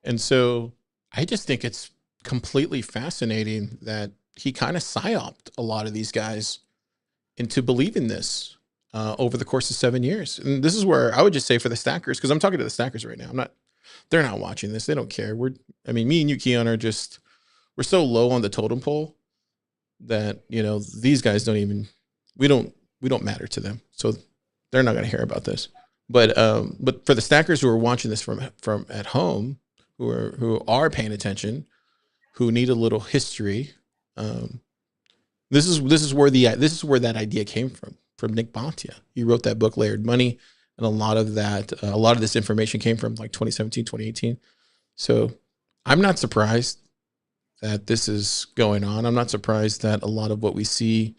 Speaker 1: And so I just think it's completely fascinating that he kind of psyoped a lot of these guys into believing this over the course of 7 years. And this is where I would just say, for the stackers, because I'm talking to the stackers right now, they're not watching this. They don't care. Me and you, Keyan, are just we're so low on the totem pole that, you know, these guys don't even, we don't matter to them. So they're not going to hear about this. But for the stackers who are watching this from at home, who are paying attention, who need a little history, this is where that idea came from Nick Bontia. He wrote that book, Layered Money, and a lot of this information came from like 2017, 2018. So I'm not surprised that this is going on. I'm not surprised that a lot of what we see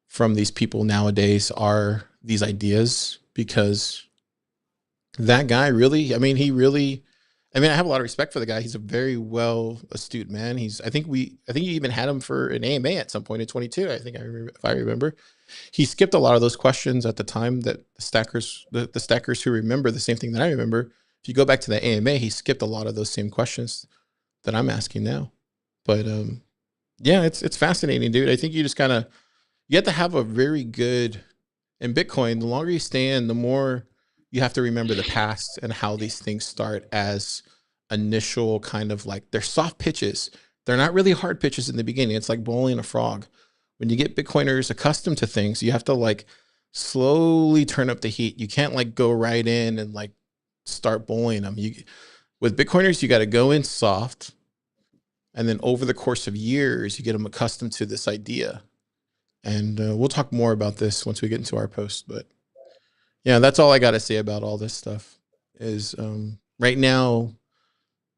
Speaker 1: from these people nowadays are these ideas, because that guy really, I have a lot of respect for the guy. He's a very well astute man. I think you even had him for an AMA at some point in 22. If I remember, he skipped a lot of those questions at the time that the stackers who remember the same thing that I remember. If you go back to the AMA, he skipped a lot of those same questions that I'm asking now. But yeah, it's fascinating, dude. I think you have to have a very good, in Bitcoin, the longer you stay in, the more you have to remember the past and how these things start as initial kind of like, they're soft pitches. They're not really hard pitches in the beginning. It's like bowling a frog. When you get Bitcoiners accustomed to things, you have to like slowly turn up the heat. You can't like go right in and like start bowling them. With Bitcoiners, you got to go in soft. And then over the course of years, you get them accustomed to this idea. And we'll talk more about this once we get into our post. But yeah, that's all I got to say about all this stuff is right now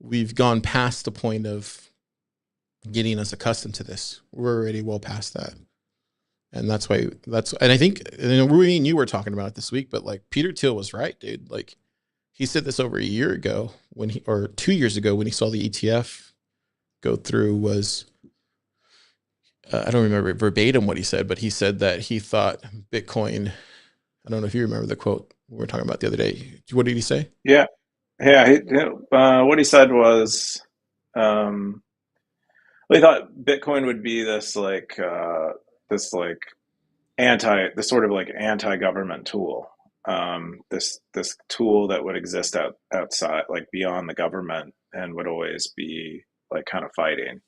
Speaker 1: we've gone past the point of getting us accustomed to this. We're already well past that. And and I think, Rui and you were talking about it this week, but like Peter Thiel was right, dude. Like he said this over a year ago or 2 years ago when he saw the ETF go through. Was I don't remember verbatim what he said, but he said that he thought Bitcoin, I don't know if you remember the quote we were talking about the other day. What did he say?
Speaker 2: Yeah, yeah. What he said was, well, he thought Bitcoin would be this like this sort of like anti-government tool. This tool that would exist outside, like beyond the government, and would always be like kind of fighting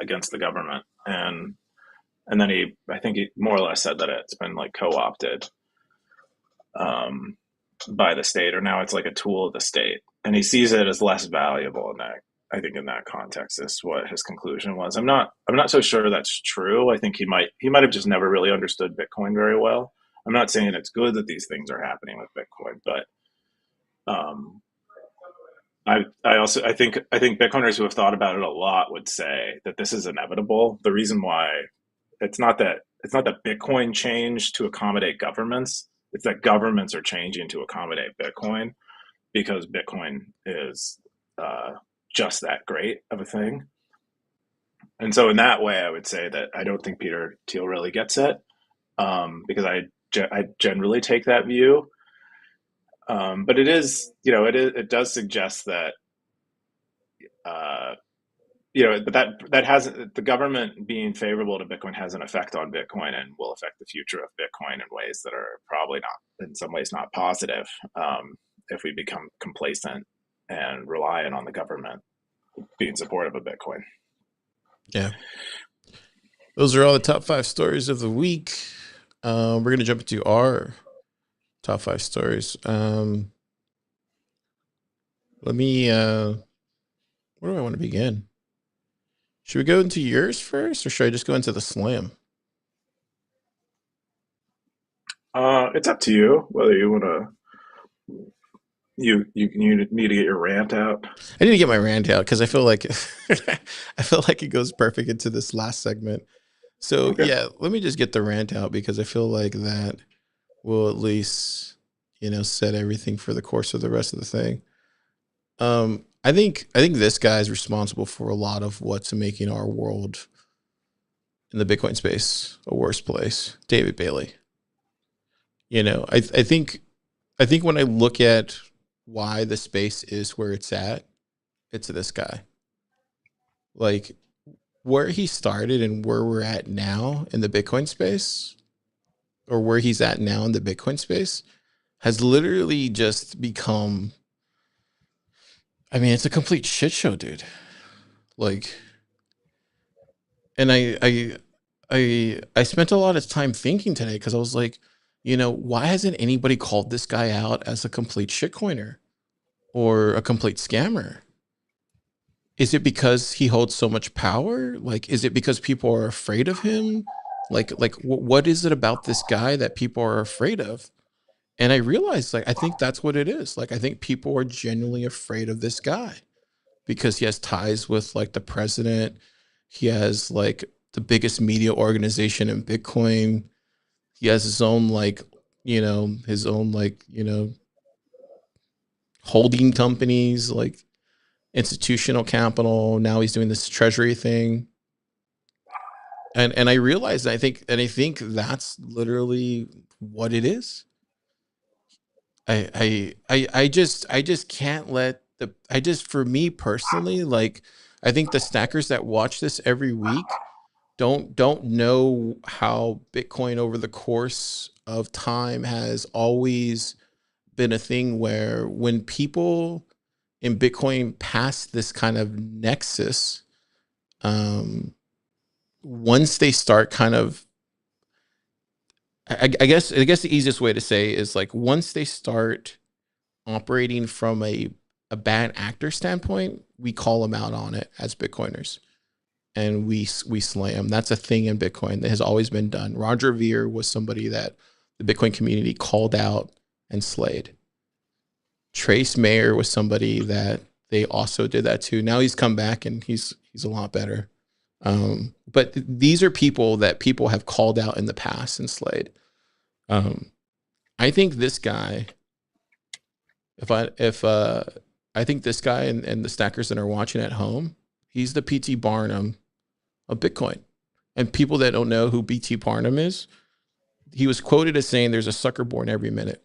Speaker 2: against the government. And then I think he more or less said that it's been like co-opted by the state, or now it's like a tool of the state, and he sees it as less valuable in that. I think in that context is what his conclusion was. I'm not so sure that's true. I think he might have just never really understood Bitcoin very well. I'm not saying it's good that these things are happening with Bitcoin, but I think Bitcoiners who have thought about it a lot would say that this is inevitable. The reason why it's not that Bitcoin changed to accommodate governments. It's that governments are changing to accommodate Bitcoin, because Bitcoin is just that great of a thing. And so in that way, I would say that I don't think Peter Thiel really gets it, because I generally take that view. But it is, it does suggest that, that hasn't, the government being favorable to Bitcoin has an effect on Bitcoin and will affect the future of Bitcoin in ways that are probably not, in some ways, not positive, if we become complacent and reliant on the government being supportive of Bitcoin.
Speaker 1: Yeah. Those are all the top 5 stories of the week. We're going to jump into our top 5 stories. Let me, where do I want to begin? Should we go into yours first, or should I just go into the slam?
Speaker 2: It's up to you whether you want to. You need to get your rant out.
Speaker 1: I need to get my rant out because I feel like it goes perfect into this last segment. So okay. Yeah, let me just get the rant out because I feel like that will at least, set everything for the course of the rest of the thing. I think this guy is responsible for a lot of what's making our world in the Bitcoin space a worse place. David Bailey. I think when I look at why the space is where it's at, it's this guy. Like where he started and where we're at now in the Bitcoin space, or where he's at now in the Bitcoin space, has literally just become, it's a complete shit show, dude. Like and I spent a lot of time thinking today because I was like, why hasn't anybody called this guy out as a complete shitcoiner or a complete scammer? Is it because he holds so much power? Like, is it because people are afraid of him? Like, what is it about this guy that people are afraid of? And I realized, like, I think that's what it is. Like, I think people are genuinely afraid of this guy because he has ties with like the president. He has like the biggest media organization in Bitcoin. He has his own holding companies, like institutional capital. Now he's doing this treasury thing. And I realized, I think that's literally what it is. I just can't let for me personally, like, I think the stackers that watch this every week don't know how Bitcoin over the course of time has always been a thing where when people in Bitcoin pass this kind of nexus, um, once they start kind of, I guess the easiest way to say is like once they start operating from a bad actor standpoint, we call them out on it as Bitcoiners, and we slam. That's a thing in Bitcoin that has always been done. Roger Ver was somebody that the Bitcoin community called out and slayed. Trace Mayer was somebody that they also did that too. Now he's come back and he's a lot better. But these are people that people have called out in the past and slayed. I think this guy, if I think this guy and the stackers that are watching at home, he's the PT Barnum of Bitcoin. And people that don't know who BT Barnum is, he was quoted as saying there's a sucker born every minute.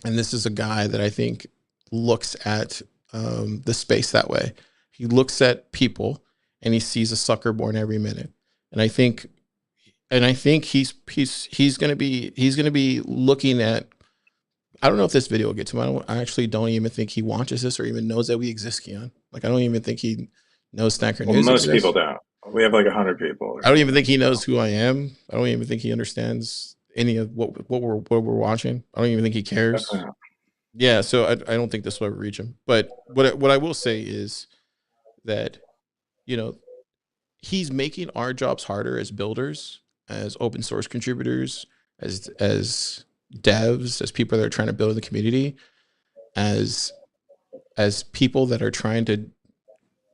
Speaker 1: And this is a guy that I think looks at the space that way. He looks at people and he sees a sucker born every minute. And I think he's gonna be looking at. I don't know if this video will get to him. I actually don't even think he watches this or even knows that we exist, Keyan. Like, I don't even think he knows
Speaker 2: Well,
Speaker 1: Stacker.News
Speaker 2: most people
Speaker 1: exists.
Speaker 2: don't. We have like 100 people. Or
Speaker 1: I don't even
Speaker 2: something.
Speaker 1: think he knows who I am. I don't even think he understands any of what we're watching. I don't even think he cares.
Speaker 2: Definitely not.
Speaker 1: Yeah, so I don't think this will ever reach him. But what I will say is that, you know he's making our jobs harder as builders, as open source contributors, as devs, as people that are trying to build in the community, as people that are trying to,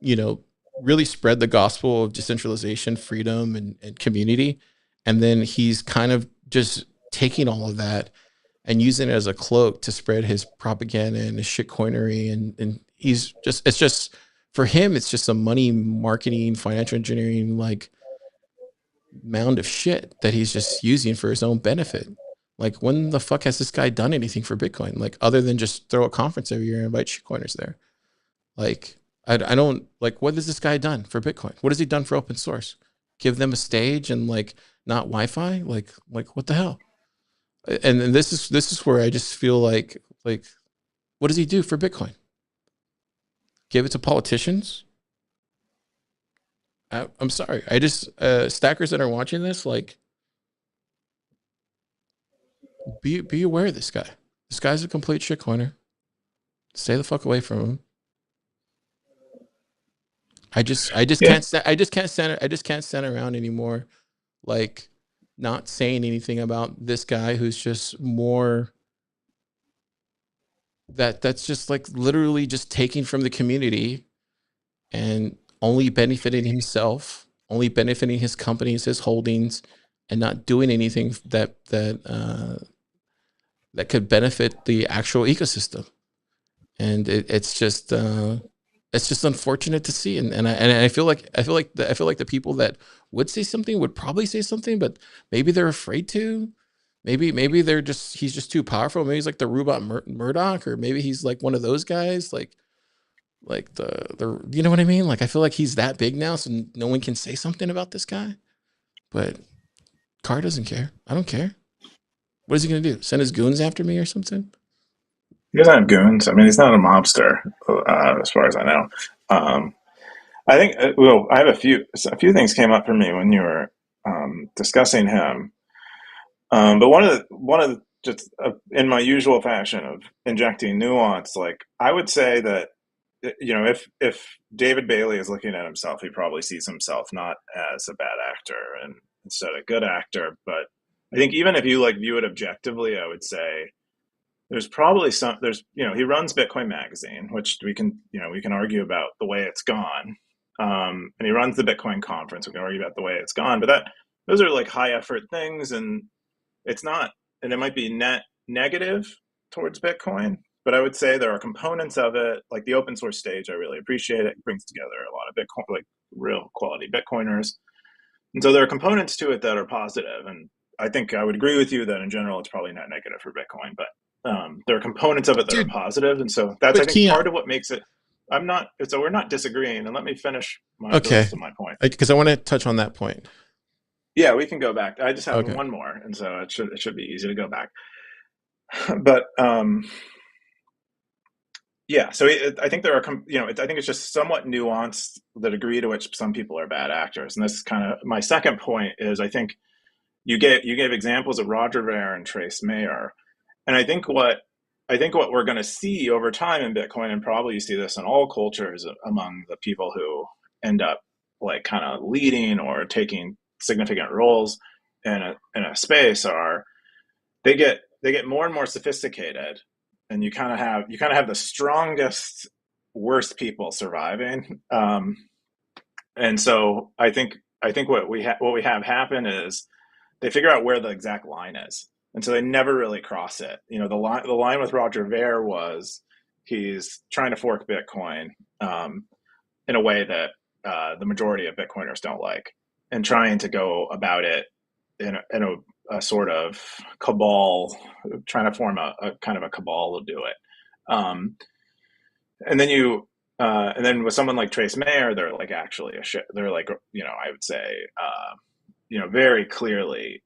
Speaker 1: you know, really spread the gospel of decentralization, freedom, and community. And then he's kind of just taking all of that and using it as a cloak to spread his propaganda and his shitcoinery. And he's just, it's just, for him, it's just a money marketing, financial engineering, like, mound of shit that he's just using for his own benefit. Like, when the fuck has this guy done anything for Bitcoin? Like, other than just throw a conference every year and invite shitcoiners there. Like, I don't, like, what has this guy done for Bitcoin? What has he done for open source? Give them a stage and, like, not Wi-Fi? Like what the hell? And this is where I just feel like what does he do for Bitcoin? Give it to politicians? I'm sorry. I just stackers that are watching this, like, be aware of this guy. This guy's a complete shitcoiner. Stay the fuck away from him. I just
Speaker 2: Yeah.
Speaker 1: can't stand around anymore, like, not saying anything about this guy who's just more that's just like literally just taking from the community and only benefiting himself, only benefiting his companies, his holdings, and not doing anything that could benefit the actual ecosystem. And it's just unfortunate to see. And I feel like the people that would say something would probably say something, but maybe they're afraid to. Maybe he's just too powerful. Maybe he's like the robot Murdoch, or maybe he's like one of those guys, like the you know what I mean? Like, I feel like he's that big now, so no one can say something about this guy. But Carr doesn't care. I don't care. What is he gonna do? Send his goons after me or something?
Speaker 2: He doesn't have goons. I mean, he's not a mobster, as far as I know. Um, I think well, I have a few things came up for me when you were discussing him. But one of the just in my usual fashion of injecting nuance, like I would say that if David Bailey is looking at himself, he probably sees himself not as a bad actor and instead a good actor. But I think even if you like view it objectively, I would say there's probably he runs Bitcoin Magazine, which we can argue about the way it's gone. And he runs the Bitcoin conference. We can argue about the way it's gone, but those are like high effort things, and it's not, and it might be net negative towards Bitcoin, but I would say there are components of it, like the open source stage. I really appreciate it. It brings together a lot of Bitcoin, like real quality Bitcoiners. And so there are components to it that are positive. And I think I would agree with you that in general, it's probably not negative for Bitcoin, but there are components of it that are
Speaker 1: Dude,
Speaker 2: positive. And so that's, I
Speaker 1: but
Speaker 2: think,
Speaker 1: Keyan,
Speaker 2: part of what makes it, so we're not disagreeing. And let me finish the
Speaker 1: okay,
Speaker 2: rest of my point.
Speaker 1: because I want to touch on that point.
Speaker 2: Yeah, we can go back. I just have
Speaker 1: Okay.
Speaker 2: one more. And so it should be easy to go back. But yeah, so I think there are, I think it's just somewhat nuanced, the degree to which some people are bad actors. And this is kind of my second point is I think you gave examples of Roger Ver and Trace Mayer. And I think what we're going to see over time in Bitcoin, and probably you see this in all cultures among the people who end up like kind of leading or taking significant roles in a space, are they get more and more sophisticated, and you kind of have the strongest, worst people surviving. And so I think what we have happen is they figure out where the exact line is, and so they never really cross it. The line with Roger Ver was he's trying to fork Bitcoin in a way that the majority of Bitcoiners don't like, and trying to go about it in a sort of cabal, trying to form a kind of a cabal to do it. And then with someone like Trace Mayer, they're like actually a shit. They're like, I would say, very clearly,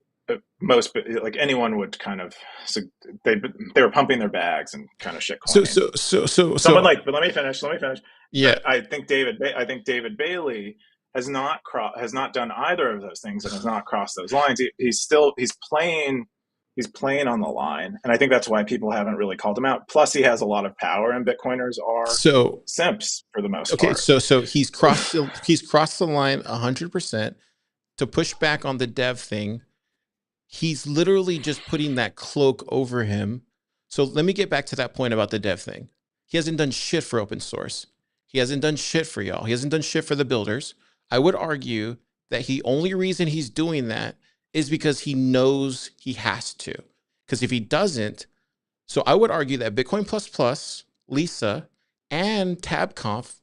Speaker 2: most, like anyone would kind of, so they were pumping their bags and kind of
Speaker 1: So
Speaker 2: shitcoining.
Speaker 1: so so so
Speaker 2: Someone
Speaker 1: so
Speaker 2: like, but let me finish. Let me finish.
Speaker 1: yeah.
Speaker 2: But I think David Bailey has not done either of those things and has not crossed those lines. He's playing on the line, and I think that's why people haven't really called him out. Plus, he has a lot of power, and Bitcoiners are
Speaker 1: So
Speaker 2: simps for the most
Speaker 1: okay,
Speaker 2: part.
Speaker 1: so he's crossed the line 100% to push back on the dev thing. He's literally just putting that cloak over him. So let me get back to that point about the dev thing. He hasn't done shit for open source. He hasn't done shit for y'all. He hasn't done shit for the builders. I would argue that the only reason he's doing that is because he knows he has to. Because if he doesn't, so I would argue that Bitcoin Plus Plus, Lisa, and TabConf,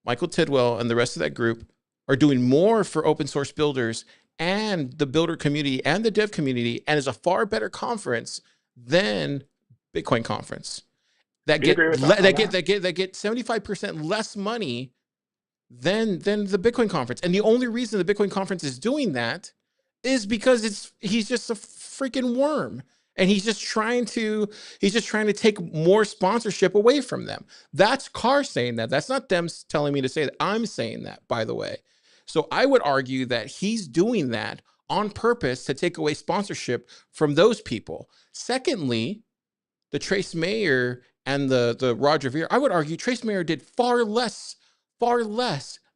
Speaker 1: Michael Tidwell, and the rest of that group are doing more for open source builders and the builder community and the dev community, and is a far better conference than Bitcoin conference. That
Speaker 2: We
Speaker 1: get
Speaker 2: agree with that
Speaker 1: that
Speaker 2: on
Speaker 1: get
Speaker 2: that.
Speaker 1: that get that get 75% less money than the Bitcoin conference. And the only reason the Bitcoin conference is doing that is because he's just a freaking worm. And he's just trying to take more sponsorship away from them. That's Car saying that. That's not them telling me to say that. I'm saying that, by the way. So I would argue that he's doing that on purpose to take away sponsorship from those people. Secondly, the Trace Mayer and the Roger Ver, I would argue Trace Mayer did far less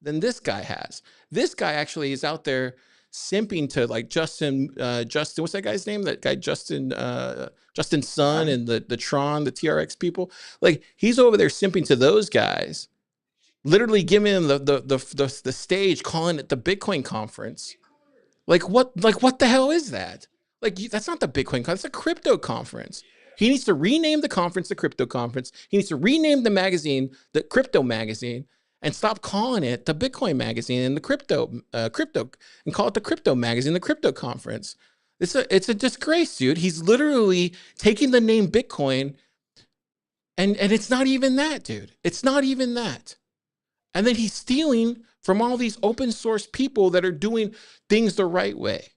Speaker 1: than this guy has. This guy actually is out there simping to like Justin, what's that guy's name? That guy Justin Sun
Speaker 2: Fine.
Speaker 1: and the Tron, the TRX people. Like he's over there simping to those guys, literally giving them the stage, calling it the Bitcoin conference. Like what the hell is that? Like that's not the Bitcoin conference, it's a crypto conference. He needs to rename the conference the crypto conference. He needs to rename the magazine the crypto magazine and stop calling it the Bitcoin magazine and the crypto and call it the crypto magazine, the crypto conference. It's a disgrace, dude. He's literally taking the name Bitcoin and it's not even that, dude. It's not even that. And then he's stealing from all these open source people that are doing things the right way.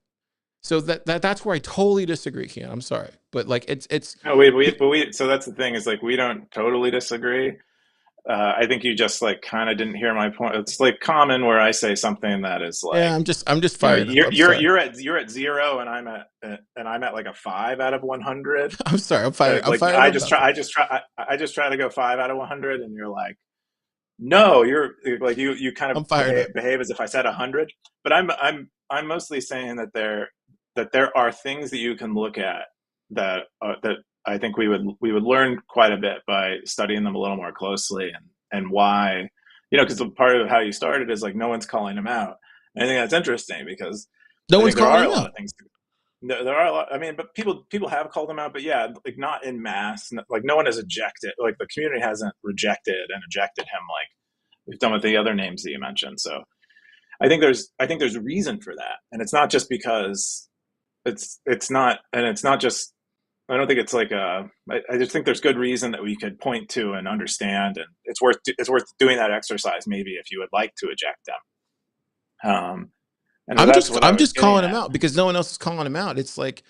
Speaker 1: So that's where I totally disagree, Keyan. I'm sorry, but like it's
Speaker 2: No, so that's the thing, is like we don't totally disagree. I think you just like kind of didn't hear my point. It's like common where I say something that is
Speaker 1: Yeah,
Speaker 2: like,
Speaker 1: I'm just
Speaker 2: you know,
Speaker 1: fired up. I'm sorry.
Speaker 2: you're at zero, and I'm at like a 5 out of 100.
Speaker 1: I'm sorry. I'm fired. I'm
Speaker 2: Like
Speaker 1: fired up about that.
Speaker 2: I just try to go 5 out of 100, and you're like, no, you're like you kind of
Speaker 1: I'm fired up.
Speaker 2: behave as if I said 100. But I'm mostly saying that there are things that you can look at that I think we would learn quite a bit by studying them a little more closely, and why, because part of how you started is like no one's calling them out. And I think that's interesting because
Speaker 1: No
Speaker 2: I
Speaker 1: one's
Speaker 2: think there
Speaker 1: calling
Speaker 2: are a
Speaker 1: him
Speaker 2: lot
Speaker 1: out.
Speaker 2: of things. There are a lot. I mean, but people have called them out, but yeah, like not in mass. Like no one has ejected. Like the community hasn't rejected and ejected him like we've done with the other names that you mentioned. So I think there's a reason for that, and it's not just because it's not just. I don't think it's like I just think there's good reason that we could point to and understand, and it's worth doing that exercise maybe if you would like to eject them. And that's what I
Speaker 1: I'm
Speaker 2: was
Speaker 1: just
Speaker 2: getting
Speaker 1: calling him
Speaker 2: at.
Speaker 1: out because no one else is calling him out. It's like,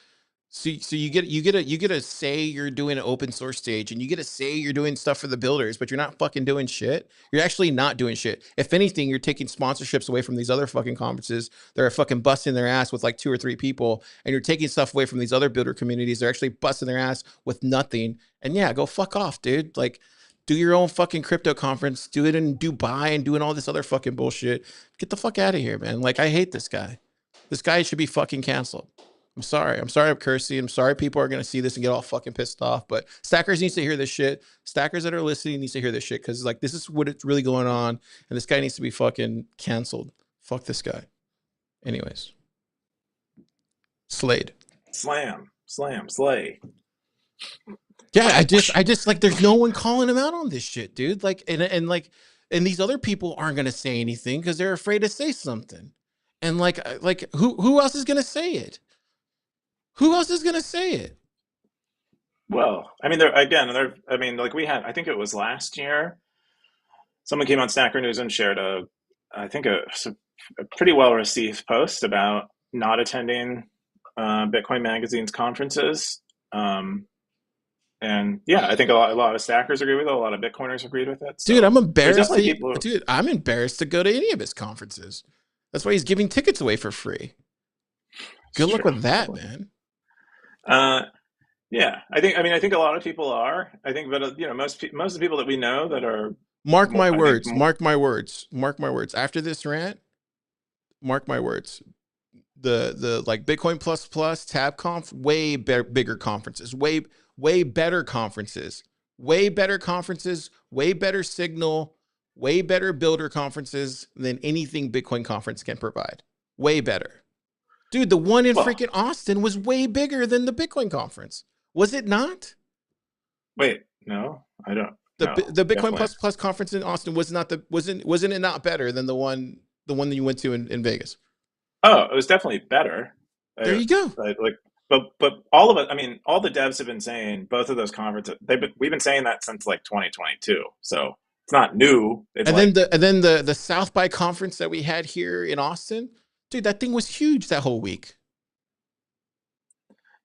Speaker 1: so you get to say you're doing an open source stage, and you get to say you're doing stuff for the builders, but you're not fucking doing shit. You're actually not doing shit. If anything, you're taking sponsorships away from these other fucking conferences that are fucking busting their ass with like 2 or 3 people, and you're taking stuff away from these other builder communities. They're actually busting their ass with nothing. And yeah, go fuck off, dude. Like, do your own fucking crypto conference. Do it in Dubai and doing all this other fucking bullshit. Get the fuck out of here, man. Like, I hate this guy. This guy should be fucking canceled. I'm sorry. I'm sorry I'm cursing. I'm sorry people are going to see this and get all fucking pissed off. But Stackers needs to hear this shit. Stackers that are listening needs to hear this shit because like this is what it's really going on, and this guy needs to be fucking canceled. Fuck this guy. Anyways, Slade.
Speaker 2: Slam, slam, slay.
Speaker 1: Yeah, I just like there's no one calling him out on this shit, dude. Like and these other people aren't going to say anything because they're afraid to say something. And like who else is going to say it? Who else is going to say it?
Speaker 2: Well, I mean, there again, there. I mean, like we had. I think it was last year. Someone came on Stacker.News and shared I think a pretty well received post about not attending Bitcoin Magazine's conferences. Um, and yeah, I think a lot of stackers agree with it. A lot of Bitcoiners agreed with it.
Speaker 1: Dude,
Speaker 2: So there's definitely people.
Speaker 1: I'm embarrassed to go to any of his conferences. That's why he's giving tickets away for free.
Speaker 2: It's
Speaker 1: Good luck
Speaker 2: true.
Speaker 1: with that,
Speaker 2: Totally.
Speaker 1: man.
Speaker 2: Uh, yeah, I think. I mean, I think a lot of people are. I think, but most of the people that we know that are
Speaker 1: Mark
Speaker 2: more,
Speaker 1: my
Speaker 2: I think,
Speaker 1: words. Mark my words. Mark my words. After this rant, mark my words. The like Bitcoin plus plus TabConf, bigger conferences, way better conferences, way better conferences, way better signal, way better builder conferences than anything Bitcoin conference can provide. Way better. Dude, the one in
Speaker 2: well.
Speaker 1: freaking Austin was way bigger than the Bitcoin conference. Was it not?
Speaker 2: Wait, no, I don't. No,
Speaker 1: The Bitcoin
Speaker 2: definitely.
Speaker 1: plus plus conference in Austin wasn't it not better than the one that you went to in Vegas?
Speaker 2: Oh, it was definitely better.
Speaker 1: There
Speaker 2: I,
Speaker 1: you go.
Speaker 2: like, but all of it. I mean, all the devs have been saying both of those conferences. We've been saying that since like 2022. So it's not new. It's
Speaker 1: And
Speaker 2: like,
Speaker 1: then the South by conference that we had here in Austin, dude, that thing was huge that whole week.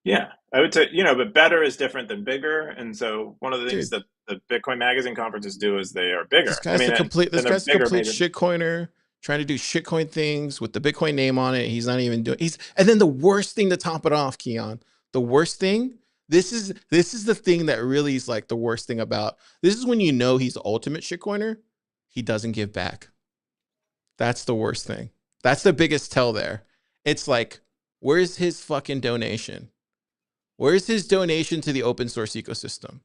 Speaker 2: yeah, I would say, but better is different than bigger. And so one of the things
Speaker 1: Dude,
Speaker 2: that the Bitcoin Magazine conferences do is they are bigger. I mean,
Speaker 1: this
Speaker 2: and they're
Speaker 1: guy's a
Speaker 2: bigger
Speaker 1: complete
Speaker 2: maybe.
Speaker 1: shitcoiner trying to do shitcoin things with the Bitcoin name on it. He's not even doing he's and then the worst thing to top it off, Keyan, the worst thing, this is the thing that really is like the worst thing about this is when you know he's the ultimate shitcoiner. He doesn't give back. That's the worst thing. That's the biggest tell there. It's like, where's his fucking donation? Where's his donation to the open source ecosystem?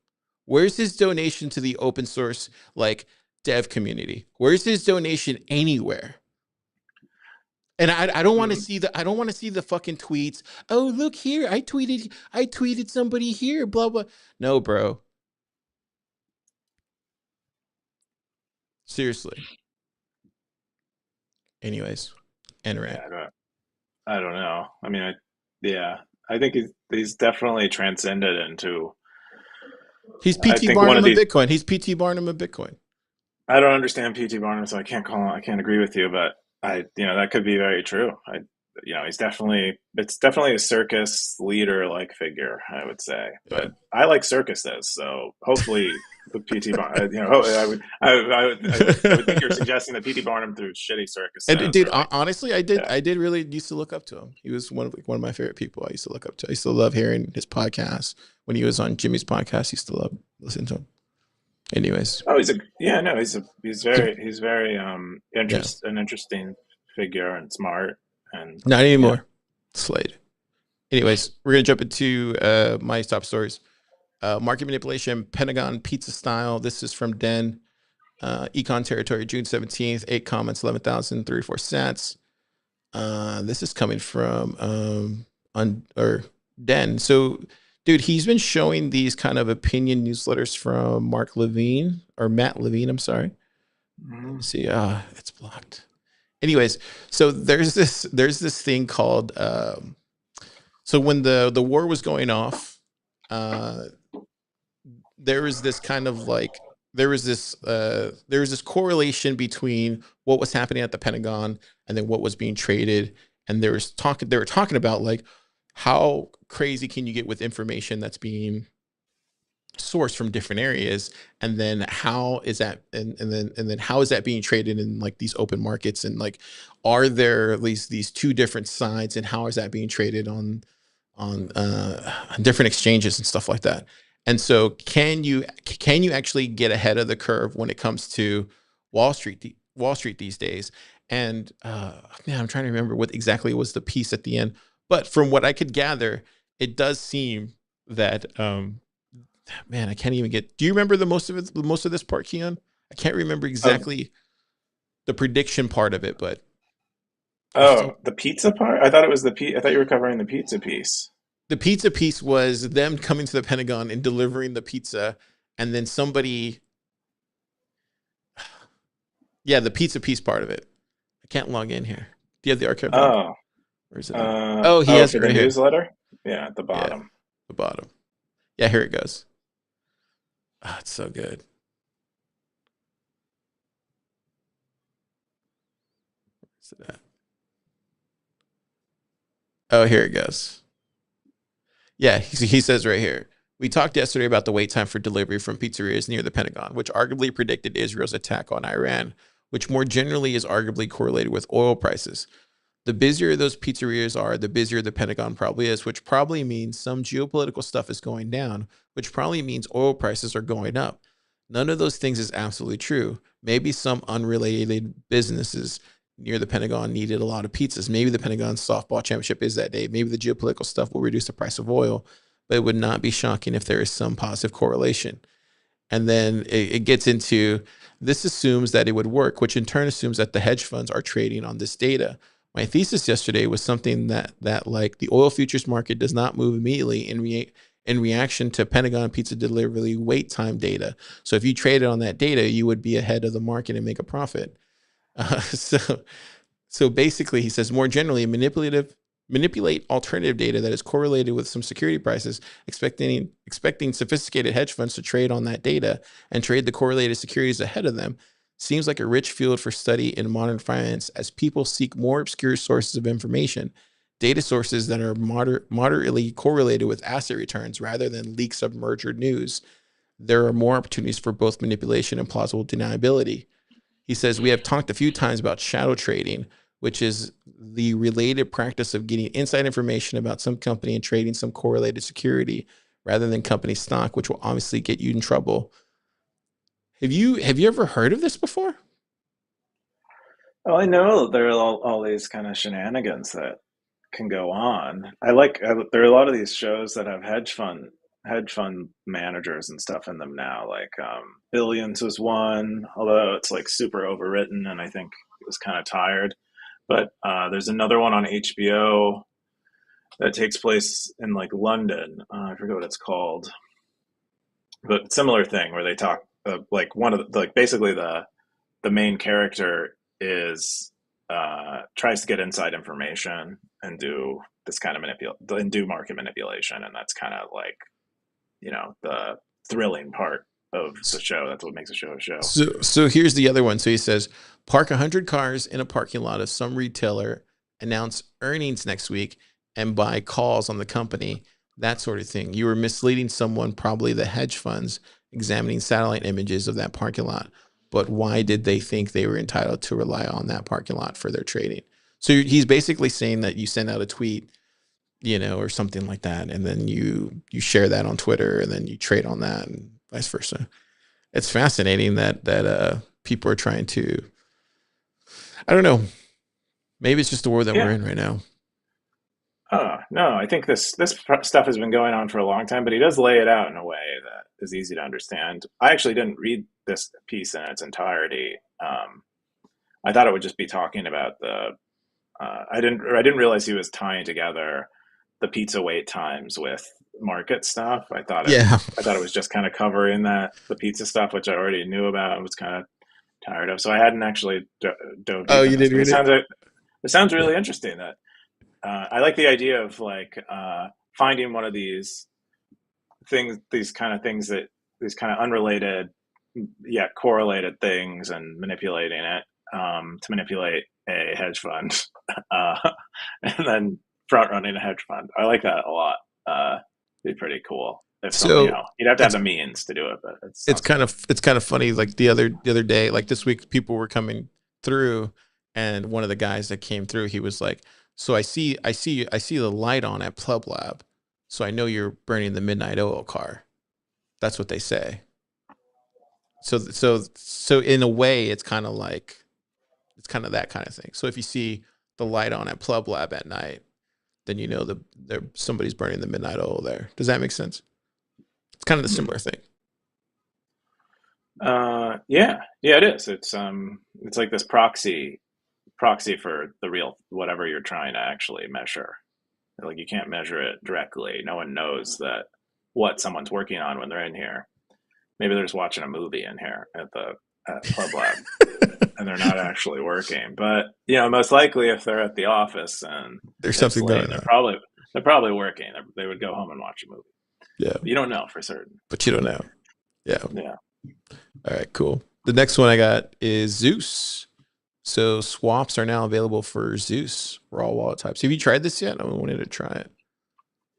Speaker 1: Where's his donation to the open source like dev community? Where's his donation anywhere? And I don't want to
Speaker 2: Mhm.
Speaker 1: see the fucking tweets. Oh, look here. I tweeted somebody here, blah blah. No, bro. Seriously. Anyways, end
Speaker 2: Yeah,
Speaker 1: rant.
Speaker 2: I don't know. I mean, yeah, I think he's definitely transcended into.
Speaker 1: He's
Speaker 2: I
Speaker 1: PT
Speaker 2: think one of
Speaker 1: Barnum of
Speaker 2: these.
Speaker 1: Bitcoin. He's PT Barnum of Bitcoin.
Speaker 2: I don't understand PT Barnum, so I can't call him. I can't agree with you, but that could be very true. It's definitely a circus leader like figure, I would say.
Speaker 1: Yeah.
Speaker 2: But I like circuses, so hopefully, The PT Barnum, I would think you're suggesting that PT Barnum threw shitty circus
Speaker 1: And
Speaker 2: stones
Speaker 1: dude,
Speaker 2: for like,
Speaker 1: honestly,
Speaker 2: yeah.
Speaker 1: I did really used to look up to him. He was one of my favorite people. I used to look up to. I used to love hearing his podcast when he was on Jimmy's podcast. I used to love listening to him. Anyways,
Speaker 2: Oh, no,
Speaker 1: so
Speaker 2: he's very
Speaker 1: yeah,
Speaker 2: an interesting figure and smart and
Speaker 1: not
Speaker 2: yeah.
Speaker 1: anymore. Slade. Anyways, we're gonna jump into my top stories. Market manipulation, Pentagon pizza style. This is from Den. Econ territory, June 17th. 8 comments, 11,034 sats. This is coming from Den. So, dude, he's been showing these kind of opinion newsletters from Matt Levine. I'm sorry. Let me
Speaker 2: Mhm.
Speaker 1: see. It's blocked. Anyways, so there's this thing called. So when the war was going off, uh, there was this kind of like there was this correlation between what was happening at the Pentagon and then what was being traded, and they were talking about like how crazy can you get with information that's being sourced from different areas, and then how is that and then how is that being traded in like these open markets, and like are there at least these two different sides, and how is that being traded on different exchanges and stuff like that. And so can you actually get ahead of the curve when it comes to Wall Street these days? And man, I'm trying to remember what exactly was the piece at the end, but from what I could gather, it does seem that man, I can't even get. Do you remember the most of this part, Keon? I can't remember
Speaker 2: Of
Speaker 1: exactly the prediction part of it, but off the
Speaker 2: oh, the pizza part? I thought it was I thought you were covering the pizza piece.
Speaker 1: the pizza piece was them coming to the Pentagon and delivering the pizza, and then somebody, yeah, the pizza piece part of it. I can't log in here. Do you have the archive link?
Speaker 2: Oh,
Speaker 1: Where is it at? Oh, he has
Speaker 2: for
Speaker 1: it
Speaker 2: the
Speaker 1: right here.
Speaker 2: newsletter? Yeah, at the
Speaker 1: Yeah,
Speaker 2: bottom.
Speaker 1: the bottom. Yeah, here it goes. Oh, it's so good. Where's it at? Oh, here it goes. Yeah, he says right here. We talked yesterday about the wait time for delivery from pizzerias near the Pentagon, which arguably predicted Israel's attack on Iran, which more generally is arguably correlated with oil prices. The busier those pizzerias are, the busier the Pentagon probably is, which probably means some geopolitical stuff is going down, which probably means oil prices are going up. None of those things is absolutely true. Maybe some unrelated businesses near the Pentagon needed a lot of pizzas. Maybe the Pentagon softball championship is that day. Maybe the geopolitical stuff will reduce the price of oil, but it would not be shocking if there is some positive correlation. And then it gets into this assumes that it would work, which in turn assumes that the hedge funds are trading on this data. My thesis yesterday was something that like the oil futures market does not move immediately in reaction to Pentagon pizza delivery wait time data. So if you traded on that data, you would be ahead of the market and make a profit. Uh, so so basically, he says more generally, manipulate alternative data that is correlated with some security prices, expecting sophisticated hedge funds to trade on that data and trade the correlated securities ahead of them. Seems like a rich field for study in modern finance as people seek more obscure sources of information, data sources that are moderately correlated with asset returns rather than leaks of merger news. There are more opportunities for both manipulation and plausible deniability. He says, we have talked a few times about shadow trading, which is the related practice of getting inside information about some company and trading some correlated security rather than company stock, which will obviously get you in trouble. Have you ever heard of this before?
Speaker 2: Well, I know there are all these kind of shenanigans that can go on. There are a lot of these shows that have hedge fund managers and stuff in them now. Like Billions was one, although it's like super overwritten, and I think it was kind of tired. But there's another one on HBO that takes place in like London. I forget what it's called, but similar thing where they talk like one of the, like basically the main character is tries to get inside information and do this kind of do market manipulation, and that's kind of like the thrilling part of the show. That's what makes a show a show.
Speaker 1: So here's the other one. So he says, park 100 cars in a parking lot of some retailer, announce earnings next week, and buy calls on the company, that sort of thing. You were misleading someone, probably the hedge funds, examining satellite images of that parking lot. But why did they think they were entitled to rely on that parking lot for their trading? So he's basically saying that you send out a tweet, or something like that, and then you share that on Twitter, and then you trade on that, and vice versa. It's fascinating that people are trying to. I don't know. Maybe it's just the world that we're
Speaker 2: Yeah.
Speaker 1: in right now.
Speaker 2: No, I think this stuff has been going on for a long time, but he does lay it out in a way that is easy to understand. I actually didn't read this piece in its entirety. I thought it would just be talking about the. I didn't realize he was tying together the pizza wait times with market stuff.
Speaker 1: Yeah.
Speaker 2: I thought it was just kind of covering the pizza stuff, which I already knew about and was kind of tired of. So I hadn't actually dove
Speaker 1: Oh,
Speaker 2: deep in
Speaker 1: you
Speaker 2: this,
Speaker 1: did
Speaker 2: but
Speaker 1: read it?
Speaker 2: it sounds
Speaker 1: Yeah.
Speaker 2: really interesting. That I like the idea of like finding one of these things, these kind of unrelated yet correlated things, and manipulating it to manipulate a hedge fund, uh, and then front running a hedge fund. I like that a lot. It'd be pretty cool if some,
Speaker 1: So
Speaker 2: you'd have to have
Speaker 1: it's
Speaker 2: the means to do it, but it
Speaker 1: it's
Speaker 2: sounds
Speaker 1: kind
Speaker 2: fun.
Speaker 1: of it's kind of funny. Like the other day, like this week, people were coming through, and one of the guys that came through, he was like, "So I see the light on at Plub Lab, so I know you're burning the midnight oil car." That's what they say. So in a way, it's kind of like it's kind of that kind of thing. So if you see the light on at Plub Lab at night, then you know somebody's burning the midnight oil there. Does that make sense? It's kind of the
Speaker 2: Hmm.
Speaker 1: similar thing.
Speaker 2: Yeah, it is. It's like this proxy for the real whatever you're trying to actually measure. Like you can't measure it directly. No one knows that what someone's working on when they're in here. Maybe they're just watching a movie in here at Plub Lab, and they're not actually working. But most likely, if they're at the office and
Speaker 1: There's
Speaker 2: it's
Speaker 1: something
Speaker 2: late,
Speaker 1: going on.
Speaker 2: they're probably working. They would go home and watch a movie.
Speaker 1: Yeah,
Speaker 2: You don't know for certain.
Speaker 1: but you don't know. Yeah.
Speaker 2: Yeah.
Speaker 1: All right, cool. The next one I got is ZEUS. So swaps are now available for ZEUS for all wallet types. Have you tried this yet? I wanted to try it.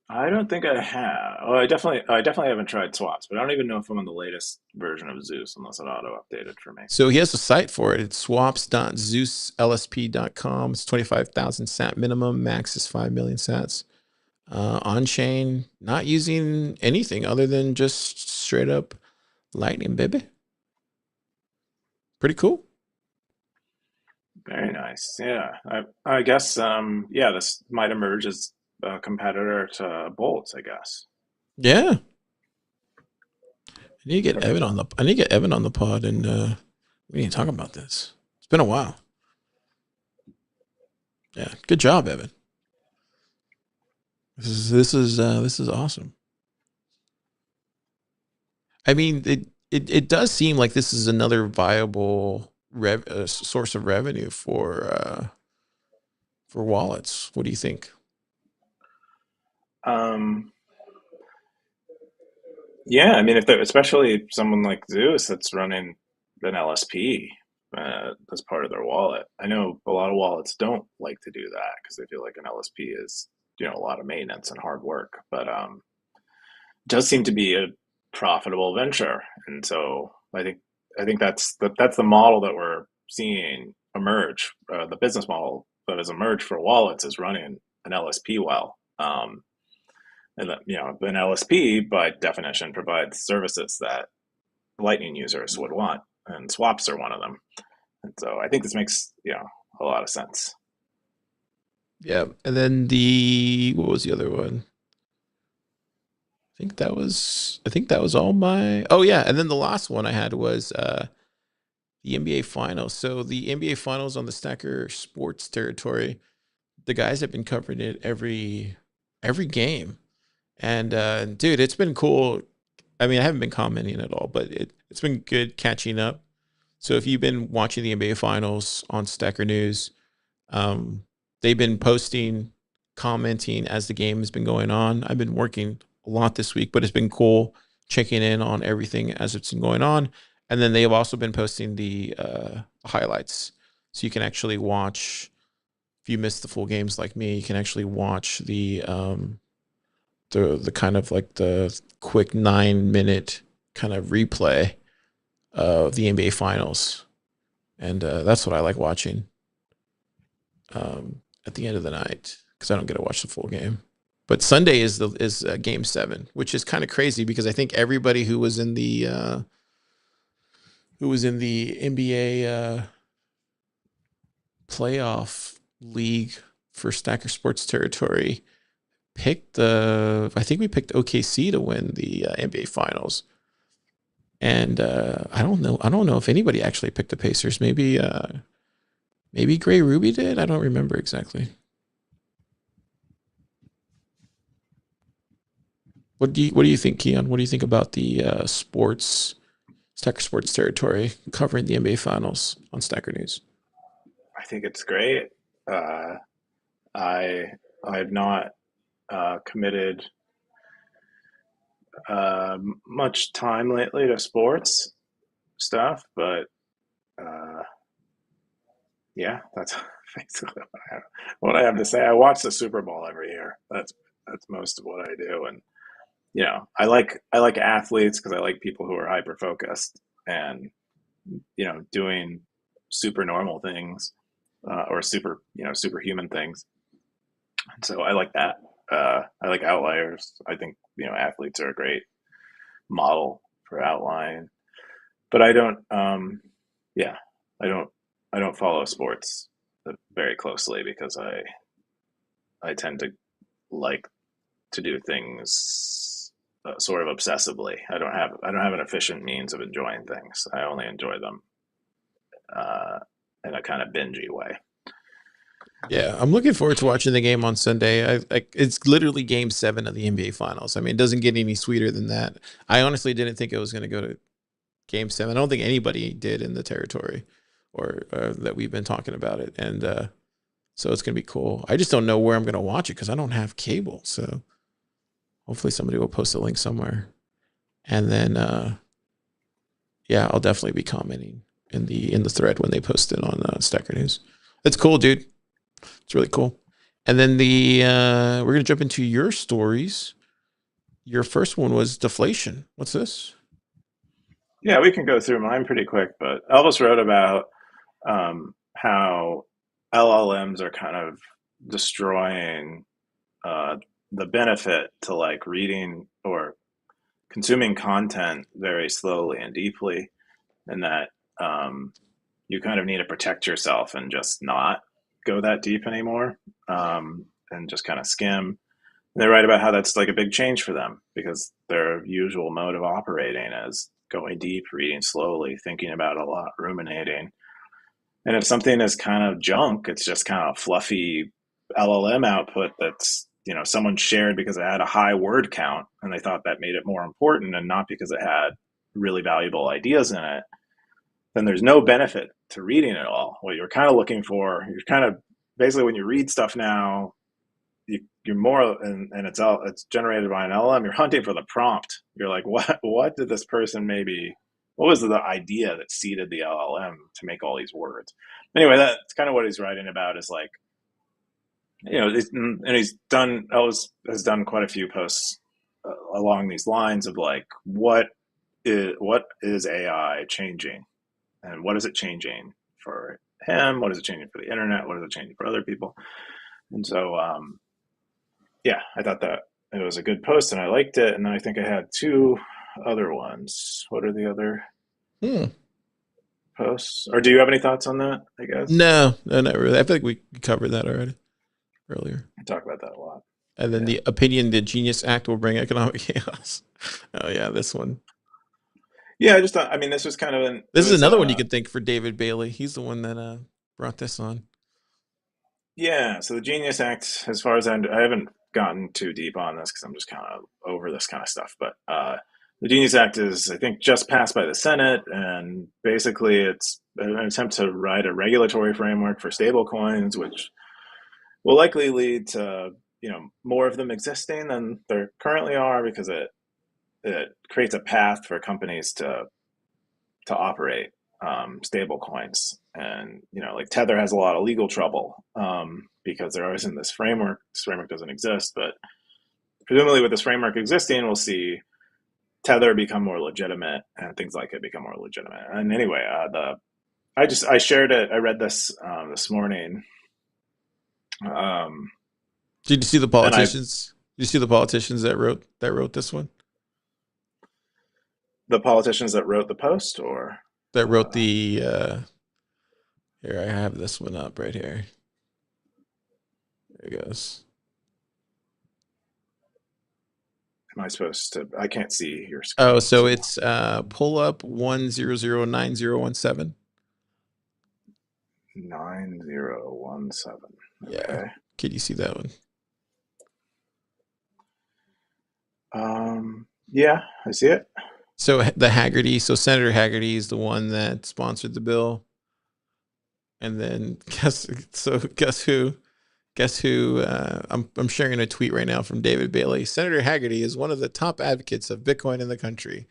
Speaker 2: I don't think I have. Oh, I definitely haven't tried swaps, but I don't even know if I'm on the latest version of ZEUS unless it auto updated for me.
Speaker 1: So he has a site for it. It's swaps.zeuslsp.com. It's 25,000 sat minimum. Max is 5 million sats. On chain, not using anything other than just straight up Lightning, baby. Pretty cool.
Speaker 2: Very nice. Yeah, I guess. Yeah, this might emerge as a competitor to Bolts, I guess.
Speaker 1: Yeah. I need to get
Speaker 2: Very
Speaker 1: Evan on
Speaker 2: fun.
Speaker 1: the I need to get Evan on the pod, and we need to talk about this. It's been a while. Yeah. Good job, Evan. This is awesome. I mean, it does seem like this is another viable source of revenue for wallets. What do you think?
Speaker 2: Um, yeah, I mean, especially someone like Zeus that's running an LSP as part of their wallet. I know a lot of wallets don't like to do that because they feel like an LSP is a lot of maintenance and hard work, but it does seem to be a profitable venture, and so I think that's the model that we're seeing emerge. The business model that has emerged for wallets is running an LSP well. And that, an LSP by definition provides services that Lightning users would want, and swaps are one of them. And so I think this makes a lot of sense.
Speaker 1: Yeah. And then the what was the other one? I think that was all my. Oh yeah, and then the last one I had was the NBA Finals. So the NBA Finals on the Stacker Sports territory, the guys have been covering it every game, and dude, it's been cool. I mean, I haven't been commenting at all, but it's been good catching up. So if you've been watching the NBA Finals on Stacker.News, um, they've been posting, commenting as the game has been going on. I've been working a lot this week, but it's been cool checking in on everything as it's been going on. And then they have also been posting the highlights, so you can actually watch. If you missed the full games like me, you can actually watch the kind of like the quick 9 minute kind of replay of the NBA Finals, and that's what I like watching at the end of the night because I don't get to watch the full game. But Sunday is Game 7, which is kind of crazy because I think everybody who was in the NBA playoff league for Stacker Sports territory picked I think we picked OKC to win the NBA Finals. And I don't know if anybody actually picked the Pacers. Maybe Gray Ruby did. I don't remember exactly. What do you think, Keyan? What do you think about the Stacker Sports territory covering the NBA Finals on Stacker.News?
Speaker 2: I think it's great. I I've not committed much time lately to sports stuff, but uh, yeah, that's basically what I have to say. I watch the Super Bowl every year. That's most of what I do, and I like athletes because I like people who are hyper focused and doing super normal things or superhuman things. So I like that. I like outliers. I think athletes are a great model for outline, but I don't. Yeah, I don't. I don't follow sports very closely because I tend to like to do things sort of obsessively. I don't have an efficient means of enjoying things. I only enjoy them uh, in a kind of bingey way.
Speaker 1: Yeah, I'm looking forward to watching the game on Sunday. It's literally Game 7 of the NBA Finals. I mean, it doesn't get any sweeter than that. I honestly didn't think it was going to go to Game 7. I don't think anybody did in the territory or that we've been talking about it. And so it's going to be cool. I just don't know where I'm going to watch it because I don't have cable. So hopefully somebody will post a link somewhere. And then, yeah, I'll definitely be commenting in the thread when they post it on Stacker.News. That's cool, dude. It's really cool. And then we're gonna jump into your stories. Your first one was deflation. What's this?
Speaker 2: Yeah, we can go through mine pretty quick, but Elvis wrote about how LLMs are kind of destroying uh, the benefit to like reading or consuming content very slowly and deeply, and that um, you kind of need to protect yourself and just not go that deep anymore, and just kind of skim. They write about how that's like a big change for them because their usual mode of operating is going deep, reading slowly, thinking about it a lot, ruminating. And if something is kind of junk, it's just kind of fluffy LLM output that's someone shared because it had a high word count and they thought that made it more important and not because it had really valuable ideas in it, then there's no benefit to reading it all. What you're kind of looking for, you're kind of basically when you read stuff now, you're more, and it's generated by an LLM. You're hunting for the prompt. You're like, what did this person maybe? What was the idea that seeded the LLM to make all these words? Anyway, that's kind of what he's writing about. Is like, and Ellis has done quite a few posts along these lines of like, what is AI changing, and what is it changing for him? What is it changing for the internet? What is it changing for other people? And so, yeah, I thought that it was a good post and I liked it. And then I think I had two other ones. What are the other
Speaker 1: Hmm.
Speaker 2: posts? Or do you have any thoughts on that? I guess
Speaker 1: No, not really. I feel like we covered that already earlier.
Speaker 2: I talk about that a lot.
Speaker 1: And then
Speaker 2: Yeah.
Speaker 1: the opinion the Genius Act will bring economic chaos. Oh yeah, this one.
Speaker 2: Yeah, I just thought, I mean, this was kind of it
Speaker 1: This is
Speaker 2: was,
Speaker 1: another one you could thank for David Bailey. He's the one that brought this on.
Speaker 2: yeah. So the Genius Act, as far as I haven't gotten too deep on this because I'm just kind of over this kind of stuff. But the Genius Act is, I think, just passed by the Senate. And basically, it's an attempt to write a regulatory framework for stablecoins, which will likely lead to more of them existing than there currently are because it creates a path for companies to operate stable coins. And like Tether has a lot of legal trouble because there isn't this framework. This framework doesn't exist, but presumably with this framework existing, we'll see Tether become more legitimate and things like it become more legitimate. And anyway, I shared it. I read this this morning. Um,
Speaker 1: Did you see the
Speaker 2: and
Speaker 1: politicians? Did you see the politicians that wrote this one?
Speaker 2: the politicians that wrote the post, or
Speaker 1: That wrote the here, I have this one up right here. There it goes.
Speaker 2: am I supposed to? I can't see your
Speaker 1: Oh,
Speaker 2: screen.
Speaker 1: so it's pull up 1009017.
Speaker 2: 9017.
Speaker 1: Yeah.
Speaker 2: Okay.
Speaker 1: Can you see that one?
Speaker 2: Yeah, I see it.
Speaker 1: So the Haggerty, so Senator Haggerty is the one that sponsored the bill. And then guess who? Guess who? I'm sharing a tweet right now from David Bailey. Senator Haggerty is one of the top advocates of Bitcoin in the country.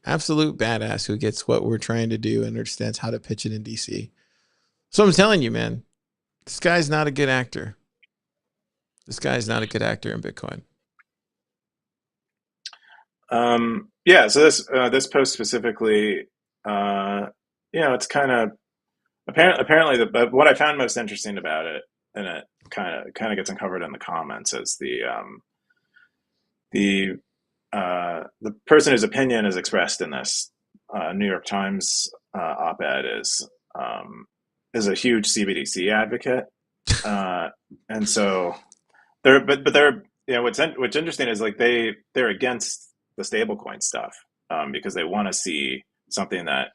Speaker 1: Absolute badass who gets what we're trying to do and understands how to pitch it in DC. So I'm telling you, man, this guy's not a good actor. This guy's not a good actor in Bitcoin.
Speaker 2: Yeah. So this post specifically, it's kind of apparently what I found most interesting about it, and it kind of gets uncovered in the comments, is the the person whose opinion is expressed in this New York Times op-ed is a huge CBDC advocate, and so they're what's interesting is like they're against the stablecoin stuff because they want to see something that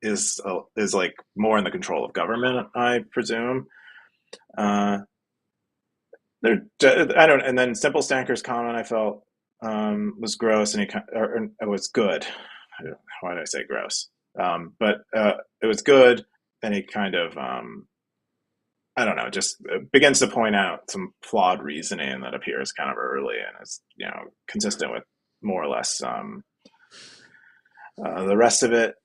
Speaker 2: is like more in the control of government, I presume. I don't. And then Simple Stacker's comment I felt was gross, and it was good. Why did I say gross? But it was good, and he kind of I don't know, just begins to point out some flawed reasoning that appears kind of early and is consistent with more or less the rest of it.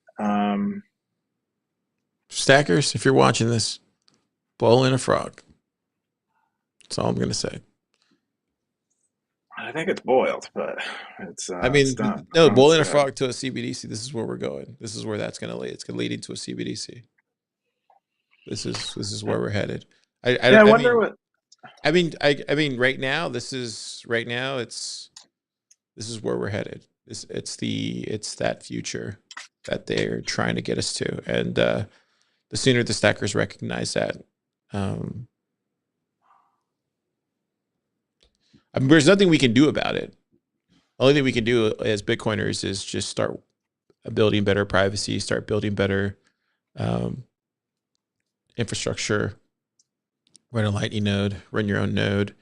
Speaker 1: Stackers, if you're watching this, boil in a frog. That's all I'm going to say.
Speaker 2: I think it's boiled, but it's.
Speaker 1: I mean,
Speaker 2: it's done.
Speaker 1: no, boil in a frog to a CBDC. This is where we're going. This is where that's going to lead. It's going to lead into a CBDC. This is where we're headed.
Speaker 2: I wonder what.
Speaker 1: I mean, right now, this is where we're headed. It's that future that they're trying to get us to, and the sooner the stackers recognize that, I mean, there's nothing we can do about it. The only thing we can do as Bitcoiners is just start building better privacy, start building better infrastructure. Run a Lightning node, run your own node.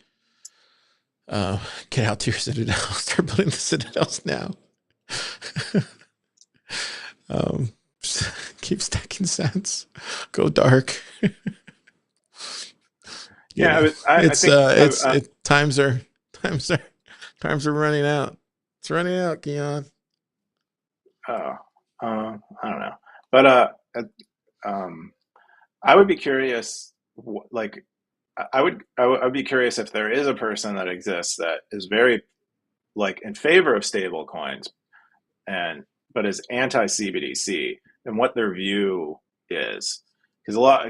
Speaker 1: Get out to your Citadel. Start building the Citadels now. Keep stacking cents. Go dark.
Speaker 2: Yeah,
Speaker 1: I think times are running out. It's running out, Keyan.
Speaker 2: Oh, I don't know, but I would be curious. Like, I would be curious if there is a person that exists that is very like in favor of stable coins but is anti CBDC, and what their view is, because a lot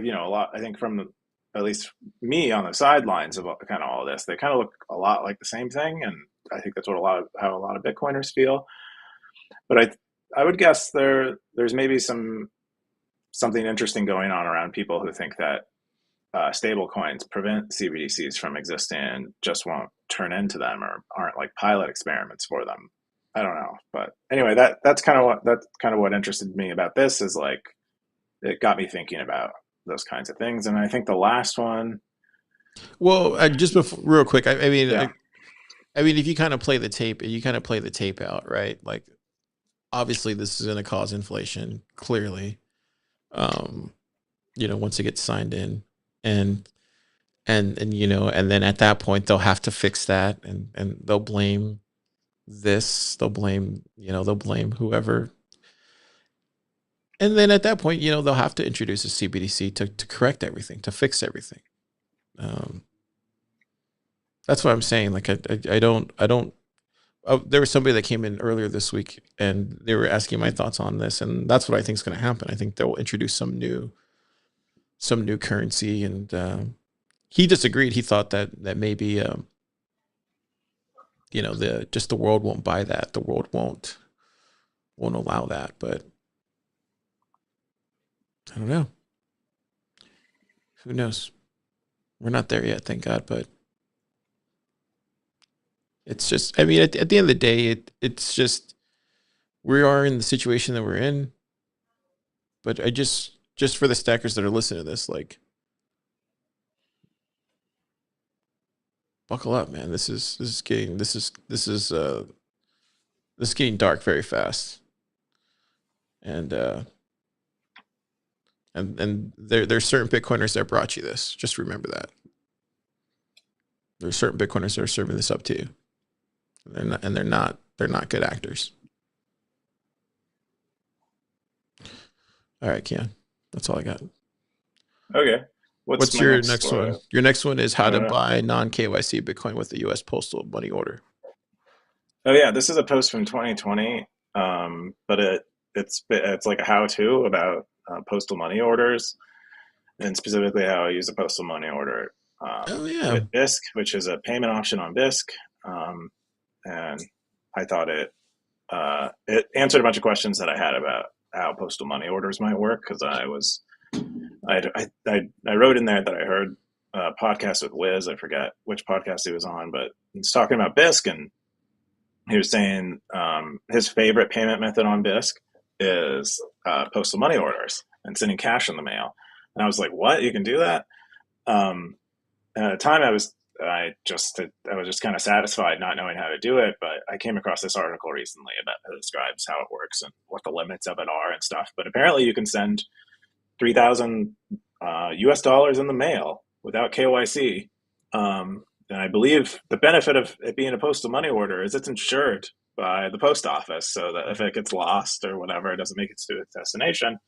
Speaker 2: I think from at least me on the sidelines of kind of all this, they kind of look a lot like the same thing, and I think that's what how a lot of Bitcoiners feel. But I would guess there's maybe something interesting going on around people who think that stable coins prevent CBDCs from existing and just won't turn into them, or aren't like pilot experiments for them. I don't know, but anyway, that's kind of what interested me about this, is like it got me thinking about those kinds of things. And I think the last one.
Speaker 1: Well, just before, real quick, I mean,
Speaker 2: yeah.
Speaker 1: I mean, if you kind of play the tape, out, right? Like, obviously, this is going to cause inflation. Clearly, once it gets signed in, and then at that point they'll have to fix that, and they'll blame this, they'll blame whoever, and then at that point they'll have to introduce a CBDC to correct everything, to fix everything. That's what I'm saying. Like, I don't there was somebody that came in earlier this week, and they were asking my thoughts on this, and that's what I think is going to happen. I think they'll introduce some new currency, and he disagreed. He thought that maybe the world won't buy that. The world won't allow that. But I don't know. Who knows? We're not there yet, thank God. But it's just, I mean, at the end of the day, it's just, we are in the situation that we're in. But I just for the stackers that are listening to this, like, buckle up, man. This is getting dark very fast. And there's certain Bitcoiners that brought you this. Just remember that. There's certain Bitcoiners that are serving this up to you. They're not good actors. All right, Keyan. That's all I got.
Speaker 2: Okay.
Speaker 1: What's your next one? Your next one is how to buy non-KYC Bitcoin with the US Postal Money Order.
Speaker 2: Oh yeah, this is a post from 2020, but it's like a how-to about postal money orders, and specifically how I use a postal money order with BISC, which is a payment option on BISC, and I thought it answered a bunch of questions that I had about how postal money orders might work, because I wrote in there that I heard a podcast with Wiz. I forget which podcast he was on, but he's talking about BISC, and he was saying his favorite payment method on BISC is postal money orders and sending cash in the mail. And I was like, what? You can do that? And at the time I was just kind of satisfied not knowing how to do it, but I came across this article recently that describes how it works and what the limits of it are and stuff. But apparently you can send 3,000 US dollars in the mail without KYC. And I believe the benefit of it being a postal money order is it's insured by the post office, so that if it gets lost or whatever, it doesn't make it to its destination,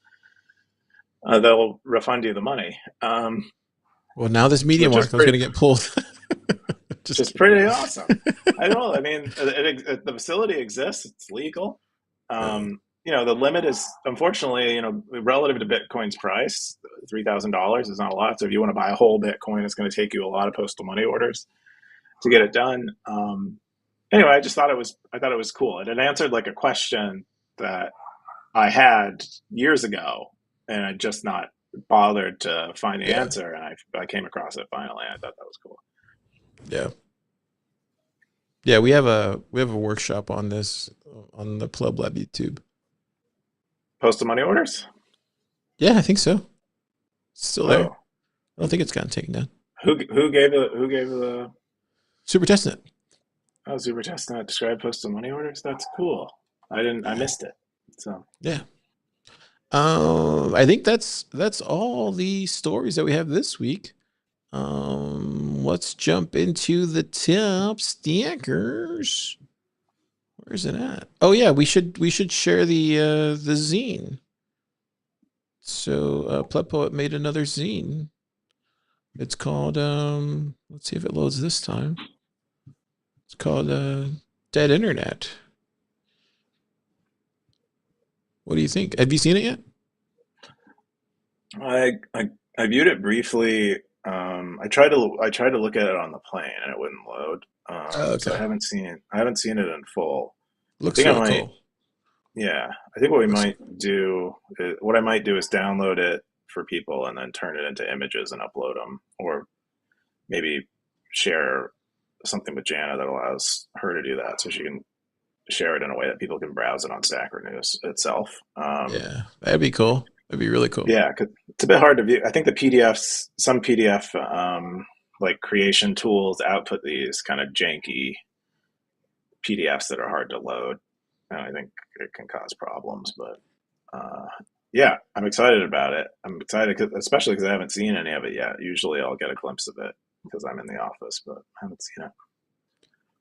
Speaker 2: they'll refund you the money.
Speaker 1: Well, now this media market is going to get pulled.
Speaker 2: Just pretty awesome. I know. I mean, the facility exists. It's legal. The limit is, unfortunately, relative to Bitcoin's price, $3,000 is not a lot. So if you want to buy a whole Bitcoin, it's going to take you a lot of postal money orders to get it done. Anyway, I thought it was cool. And it answered like a question that I had years ago, and I just not bothered to find the answer. And I came across it finally. I thought that was cool.
Speaker 1: Yeah. Yeah, we have a workshop on this on the Pleb Lab YouTube.
Speaker 2: Postal money orders?
Speaker 1: Yeah, I think so. It's still there. I don't think it's gotten taken down.
Speaker 2: Who gave the
Speaker 1: Super Testnet?
Speaker 2: Oh, Super Testnet described postal money orders? That's cool. I missed it. So
Speaker 1: yeah. I think that's all the stories that we have this week. Let's jump into the top stackers. Where's it at? Oh yeah, we should share the zine. So Pleb Poet made another zine. It's called let's see if it loads this time. It's called Dead Internet. What do you think? Have you seen it yet?
Speaker 2: I viewed it briefly. I tried to look at it on the plane and it wouldn't load.
Speaker 1: Okay.
Speaker 2: So I haven't seen it in full.
Speaker 1: Looks really cool.
Speaker 2: Yeah, I think what I might do is download it for people and then turn it into images and upload them, or maybe share something with Jana that allows her to do that, so she can share it in a way that people can browse it on Stacker.News itself.
Speaker 1: Yeah, that'd be cool. That'd be really cool.
Speaker 2: Yeah, 'cause it's a bit hard to view. I think the PDFs, some PDF like creation tools output these kind of janky PDFs that are hard to load, and I think it can cause problems. But yeah, I'm excited about it. I'm excited, especially because I haven't seen any of it yet. Usually I'll get a glimpse of it because I'm in the office, but I haven't seen it.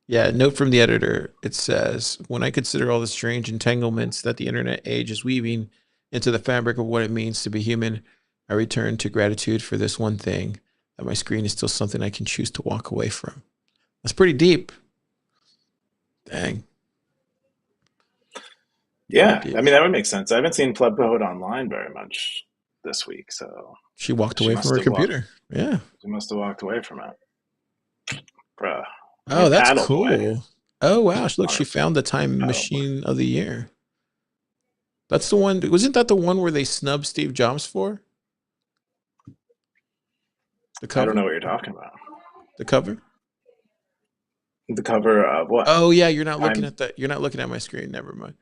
Speaker 1: Yeah, note from the editor. It says, when I consider all the strange entanglements that the internet age is weaving into the fabric of what it means to be human, I return to gratitude for this one thing, that my screen is still something I can choose to walk away from. That's pretty deep. Dang.
Speaker 2: Yeah, I
Speaker 1: Jeez.
Speaker 2: mean that would make sense. I haven't seen Plebcode online very much this week, so
Speaker 1: She walked
Speaker 2: she
Speaker 1: away from
Speaker 2: must
Speaker 1: her
Speaker 2: have walked.
Speaker 1: computer. Yeah.
Speaker 2: She must have walked away from it, bruh. Or
Speaker 1: Oh, that's
Speaker 2: paddled away.
Speaker 1: cool. Oh wow. Look,
Speaker 2: On
Speaker 1: she
Speaker 2: her
Speaker 1: found the time
Speaker 2: paddleboard.
Speaker 1: machine of the year. That's the one. Wasn't that the one where they snubbed Steve Jobs for the
Speaker 2: I don't
Speaker 1: cover?
Speaker 2: know what you're talking about.
Speaker 1: The cover?
Speaker 2: The cover of what?
Speaker 1: Oh yeah, you're not looking
Speaker 2: Time?
Speaker 1: at that. You're not looking at my screen. Never mind.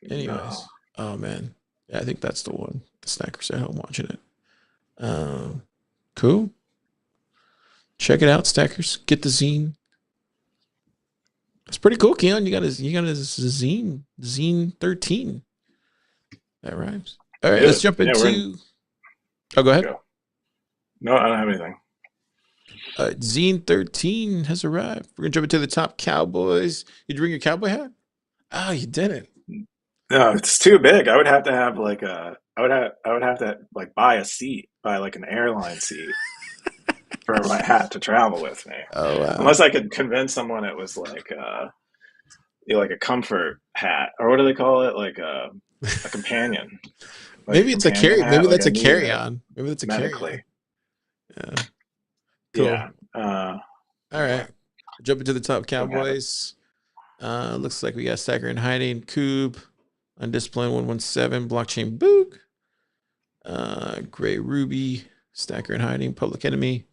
Speaker 2: No.
Speaker 1: Anyways, oh man, yeah, I think that's the one. The Snackers at home watching it. Um, cool. Check it out, Stackers. Get the zine. It's pretty cool, Keon. You got a zine 13. That rhymes. All right, let's
Speaker 2: Good.
Speaker 1: jump
Speaker 2: Yeah, we're in.
Speaker 1: into. Oh, go ahead.
Speaker 2: Go. No, I don't have anything.
Speaker 1: Zine 13 has arrived. We're gonna jump into the top Cowboys. Did you bring your cowboy hat? Oh, you didn't.
Speaker 2: No, it's too big. I would have to have like a. I would have to like buy a seat, buy like an airline seat for my hat to travel with me.
Speaker 1: Oh wow.
Speaker 2: Unless I could convince someone it was like like a comfort hat, or what do they call it? Like a companion, like a
Speaker 1: Maybe it's a
Speaker 2: companion
Speaker 1: carry. Maybe
Speaker 2: hat. Like
Speaker 1: that's
Speaker 2: I
Speaker 1: a
Speaker 2: need
Speaker 1: carry
Speaker 2: it
Speaker 1: on. Maybe that's a carry on.
Speaker 2: medically.
Speaker 1: Yeah. Cool.
Speaker 2: Yeah.
Speaker 1: All
Speaker 2: Anyway,
Speaker 1: right. Jumping to the top
Speaker 2: go have it.
Speaker 1: Cowboys. Looks like we got Stacker in hiding. Coob. Undisciplined 117. Blockchain Boog. Gray Ruby. Stacker in hiding. Public Enemy.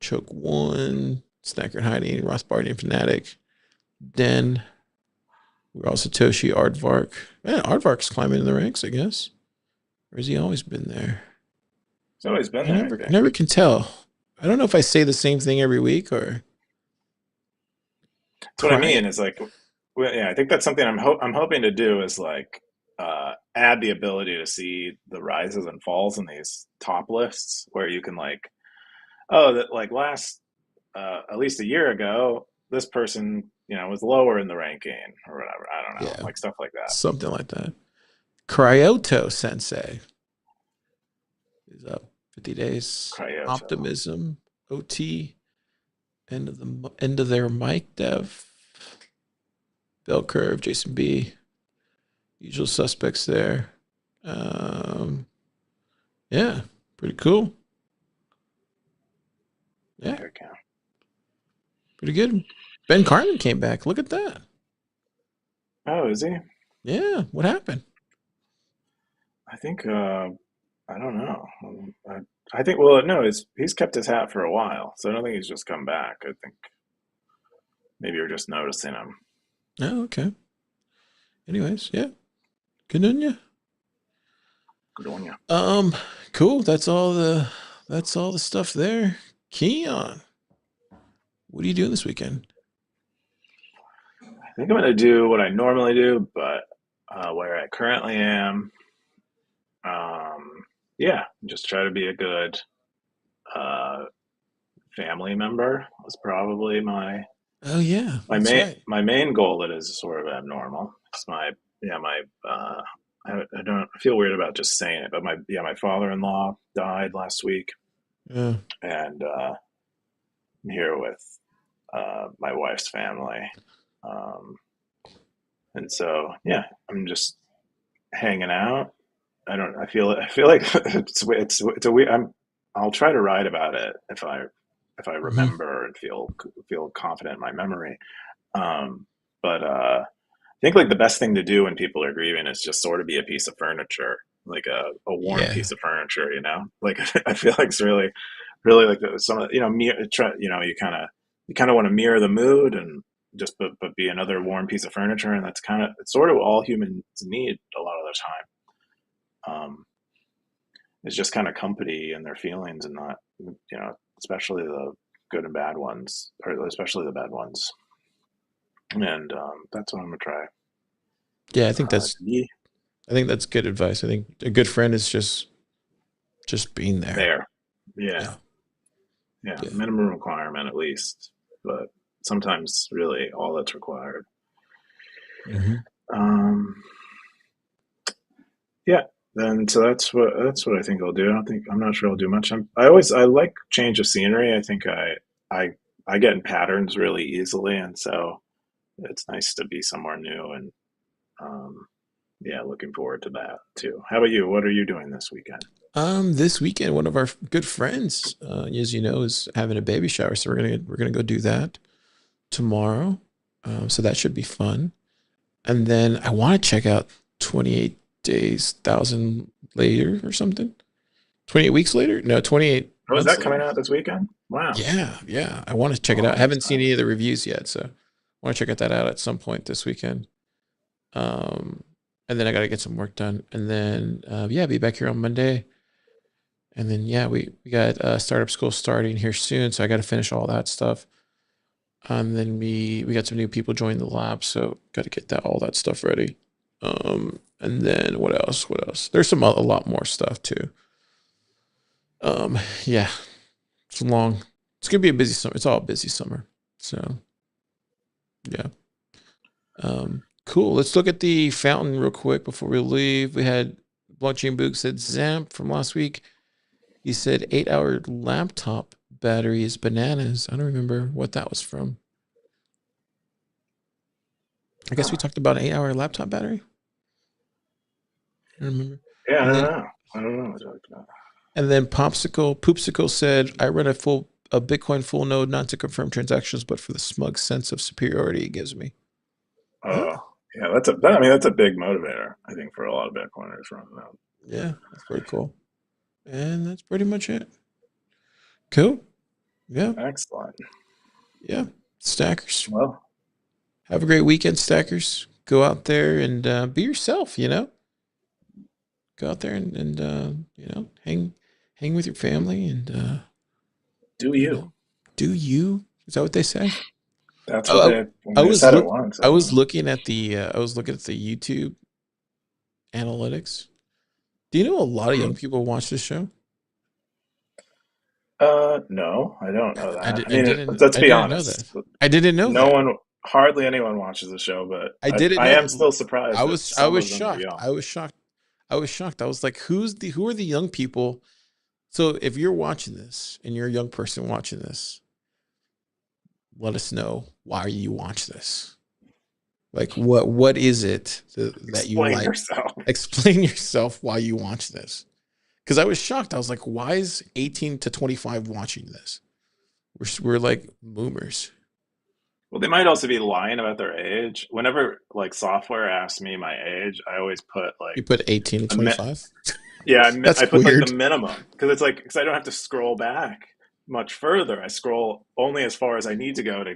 Speaker 1: Choke 1. Stacker in hiding. Rothbard and Fnatic. Den. We're all Satoshi. Aardvark. Man, Aardvark's climbing in the ranks, I guess. Or has he always been there?
Speaker 2: It's always been
Speaker 1: I
Speaker 2: there, I think.
Speaker 1: never can tell. I don't know if I say the same thing every week or
Speaker 2: That's what I
Speaker 1: cry.
Speaker 2: mean. Is like, well, yeah, I think that's something I'm hoping to do is like add the ability to see the rises and falls in these top lists where you can like, oh, that like last at least a year ago, this person was lower in the ranking or whatever. I don't know,
Speaker 1: Yeah,
Speaker 2: like stuff like that.
Speaker 1: something like that. Cryoto Sensei is up 50 days.
Speaker 2: Cryoto.
Speaker 1: Optimism, OT, end of their mic dev, bell curve, Jason B. Usual suspects there. Yeah, pretty cool. Yeah,
Speaker 2: There we go.
Speaker 1: pretty good. Ben Carlin came back. Look at that.
Speaker 2: Oh, is he?
Speaker 1: Yeah, what happened?
Speaker 2: I think I don't know. I think well, no, he's kept his hat for a while, so I don't think he's just come back. I think maybe you're just noticing him.
Speaker 1: Oh, okay. Anyways, yeah, good on you.
Speaker 2: Good on you.
Speaker 1: Cool. That's all the stuff there. Keon, what are you doing this weekend?
Speaker 2: I think I'm going to do what I normally do, but where I currently am, yeah, just try to be a good uh, family member. Was probably
Speaker 1: Oh yeah,
Speaker 2: my
Speaker 1: that's
Speaker 2: main
Speaker 1: right.
Speaker 2: my main goal that is sort of abnormal. It's my yeah my I don't I feel weird about just saying it, but my father-in-law died last week,
Speaker 1: Yeah.
Speaker 2: and I'm here with my wife's family, um, and so yeah, I'm just hanging out. I feel like it's a weird. I'll try to write about it if I
Speaker 1: Hmm.
Speaker 2: remember and feel confident in my memory. But I think like the best thing to do when people are grieving is just sort of be a piece of furniture, like a warm
Speaker 1: Yeah.
Speaker 2: piece of furniture. Like I feel like it's really like some of you kind of want to mirror the mood and just but be another warm piece of furniture, and it's sort of all humans need a lot of the time. It's just kind of company and their feelings, and not especially the good and bad ones, or especially the bad ones. And that's what I'm gonna try
Speaker 1: Yeah, I think that's
Speaker 2: to be
Speaker 1: I think that's good advice. I think a good friend is just being there.
Speaker 2: there. Yeah,
Speaker 1: Yeah.
Speaker 2: yeah,
Speaker 1: Yeah.
Speaker 2: minimum requirement at least, but sometimes really all that's required.
Speaker 1: Hmm.
Speaker 2: Um, yeah. Then so that's what I think I'll do. I'm not sure I'll do much. I like change of scenery. I think I I get in patterns really easily, and so it's nice to be somewhere new, and yeah, looking forward to that too. How about you? What are you doing this weekend?
Speaker 1: This weekend, one of our good friends, as you know, is having a baby shower, so we're gonna go do that tomorrow. So that should be fun. And then I want to check out 28 days, 1,000 later or something. 28 weeks later? No, 28
Speaker 2: Oh, is
Speaker 1: months
Speaker 2: that
Speaker 1: later.
Speaker 2: coming out this weekend? Wow.
Speaker 1: Yeah, yeah. I want to check it
Speaker 2: Oh,
Speaker 1: out. I
Speaker 2: I'm
Speaker 1: haven't seen any
Speaker 2: excited.
Speaker 1: of the reviews yet, so I want to check that out at some point this weekend. Um, and then I got to get some work done, and then yeah, be back here on Monday. And then yeah, we got startup school starting here soon, so I got to finish all that stuff. And then we got some new people joining the lab, so got to get that all that stuff ready. And then what else? What else? There's a lot more stuff too. Yeah, it's long. It's gonna be a busy summer. It's all busy summer. So yeah. Cool. Let's look at the fountain real quick before we leave. We had Blockchain Book said Zamp from last week. He said 8-hour laptop battery is bananas. I don't remember what that was from. I guess we talked about an 8-hour laptop battery. I don't remember.
Speaker 2: Yeah, I
Speaker 1: And
Speaker 2: don't
Speaker 1: then
Speaker 2: know. I don't know what you're talking about.
Speaker 1: Poopsicle said, I run a Bitcoin full node not to confirm transactions, but for the smug sense of superiority it gives me. Huh?
Speaker 2: Oh, yeah, that's a big motivator, I think, for a lot of Bitcoiners running that.
Speaker 1: Yeah, that's pretty cool. And that's pretty much it. Cool. Yeah.
Speaker 2: Excellent.
Speaker 1: Yeah. Stackers.
Speaker 2: Well,
Speaker 1: Have a great weekend, stackers. Go out there and be yourself, Go out there and hang with your family and
Speaker 2: do
Speaker 1: you
Speaker 2: you?
Speaker 1: know, do you. Is that what they say?
Speaker 2: That's what
Speaker 1: Oh,
Speaker 2: they when they said it once. I
Speaker 1: I
Speaker 2: don't
Speaker 1: was
Speaker 2: know.
Speaker 1: looking at the YouTube analytics. Do you know a lot of young
Speaker 2: Hmm.
Speaker 1: people watch this show?
Speaker 2: No, I don't know that. I
Speaker 1: I
Speaker 2: mean, let's
Speaker 1: I
Speaker 2: be
Speaker 1: didn't know
Speaker 2: honest.
Speaker 1: that. I didn't know
Speaker 2: No
Speaker 1: that.
Speaker 2: one, hardly anyone watches the show, but
Speaker 1: I didn't
Speaker 2: I
Speaker 1: know
Speaker 2: am
Speaker 1: that.
Speaker 2: still surprised that
Speaker 1: I
Speaker 2: some
Speaker 1: was
Speaker 2: of them are
Speaker 1: shocked.
Speaker 2: young.
Speaker 1: I was shocked. I was shocked. I was like, who are the young people? So if you're watching this and you're a young person watching this, let us know why you watch this. Like what is it that you
Speaker 2: Explain
Speaker 1: like?
Speaker 2: yourself.
Speaker 1: Explain yourself why you watch this. Because I was shocked. I was like, why is 18 to 25 watching this? We're like boomers.
Speaker 2: Well, they might also be lying about their age. Whenever like software asks me my age, I always put
Speaker 1: You
Speaker 2: like
Speaker 1: put 18 to
Speaker 2: a mi
Speaker 1: 25?
Speaker 2: yeah,
Speaker 1: That's
Speaker 2: I put like the
Speaker 1: weird.
Speaker 2: minimum because it's like because I don't have to scroll back much further. I scroll only as far as I need to go to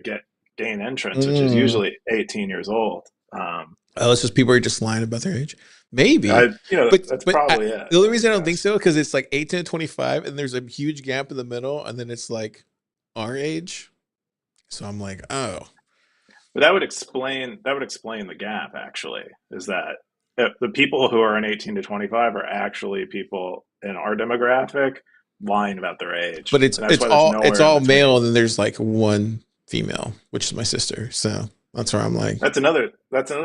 Speaker 2: gain entrance, which is
Speaker 1: Mm.
Speaker 2: usually 18 years old.
Speaker 1: Oh, it's just people are just lying about their age. Maybe,
Speaker 2: I you know
Speaker 1: but
Speaker 2: that's probably it.
Speaker 1: the only
Speaker 2: I
Speaker 1: reason I don't think
Speaker 2: guess.
Speaker 1: so because it's like 18 to 25, and there's a huge gap in the middle, and then it's like our age. So I'm like, oh,
Speaker 2: But that would explain the gap actually, is that the people who are in 18 to 25 are actually people in our demographic lying about their age.
Speaker 1: but
Speaker 2: And that's why there's
Speaker 1: it's
Speaker 2: nowhere in
Speaker 1: all
Speaker 2: between.
Speaker 1: male, and then there's like one female, which is my sister. So that's where I'm like,
Speaker 2: That's another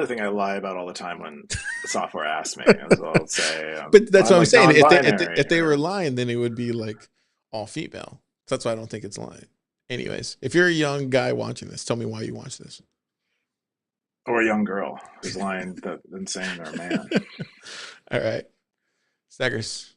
Speaker 2: thing I lie about all the time when the software asks me. Is I'll say
Speaker 1: but that's
Speaker 2: I'm
Speaker 1: what I'm
Speaker 2: like
Speaker 1: saying.
Speaker 2: non-binary
Speaker 1: If they were
Speaker 2: or
Speaker 1: lying, then it would be like all female. So that's why I don't think it's lying. Anyways, if you're a young guy watching this, tell me why you watch this.
Speaker 2: or a young girl who's lying and saying they're a man.
Speaker 1: All right, Stackers.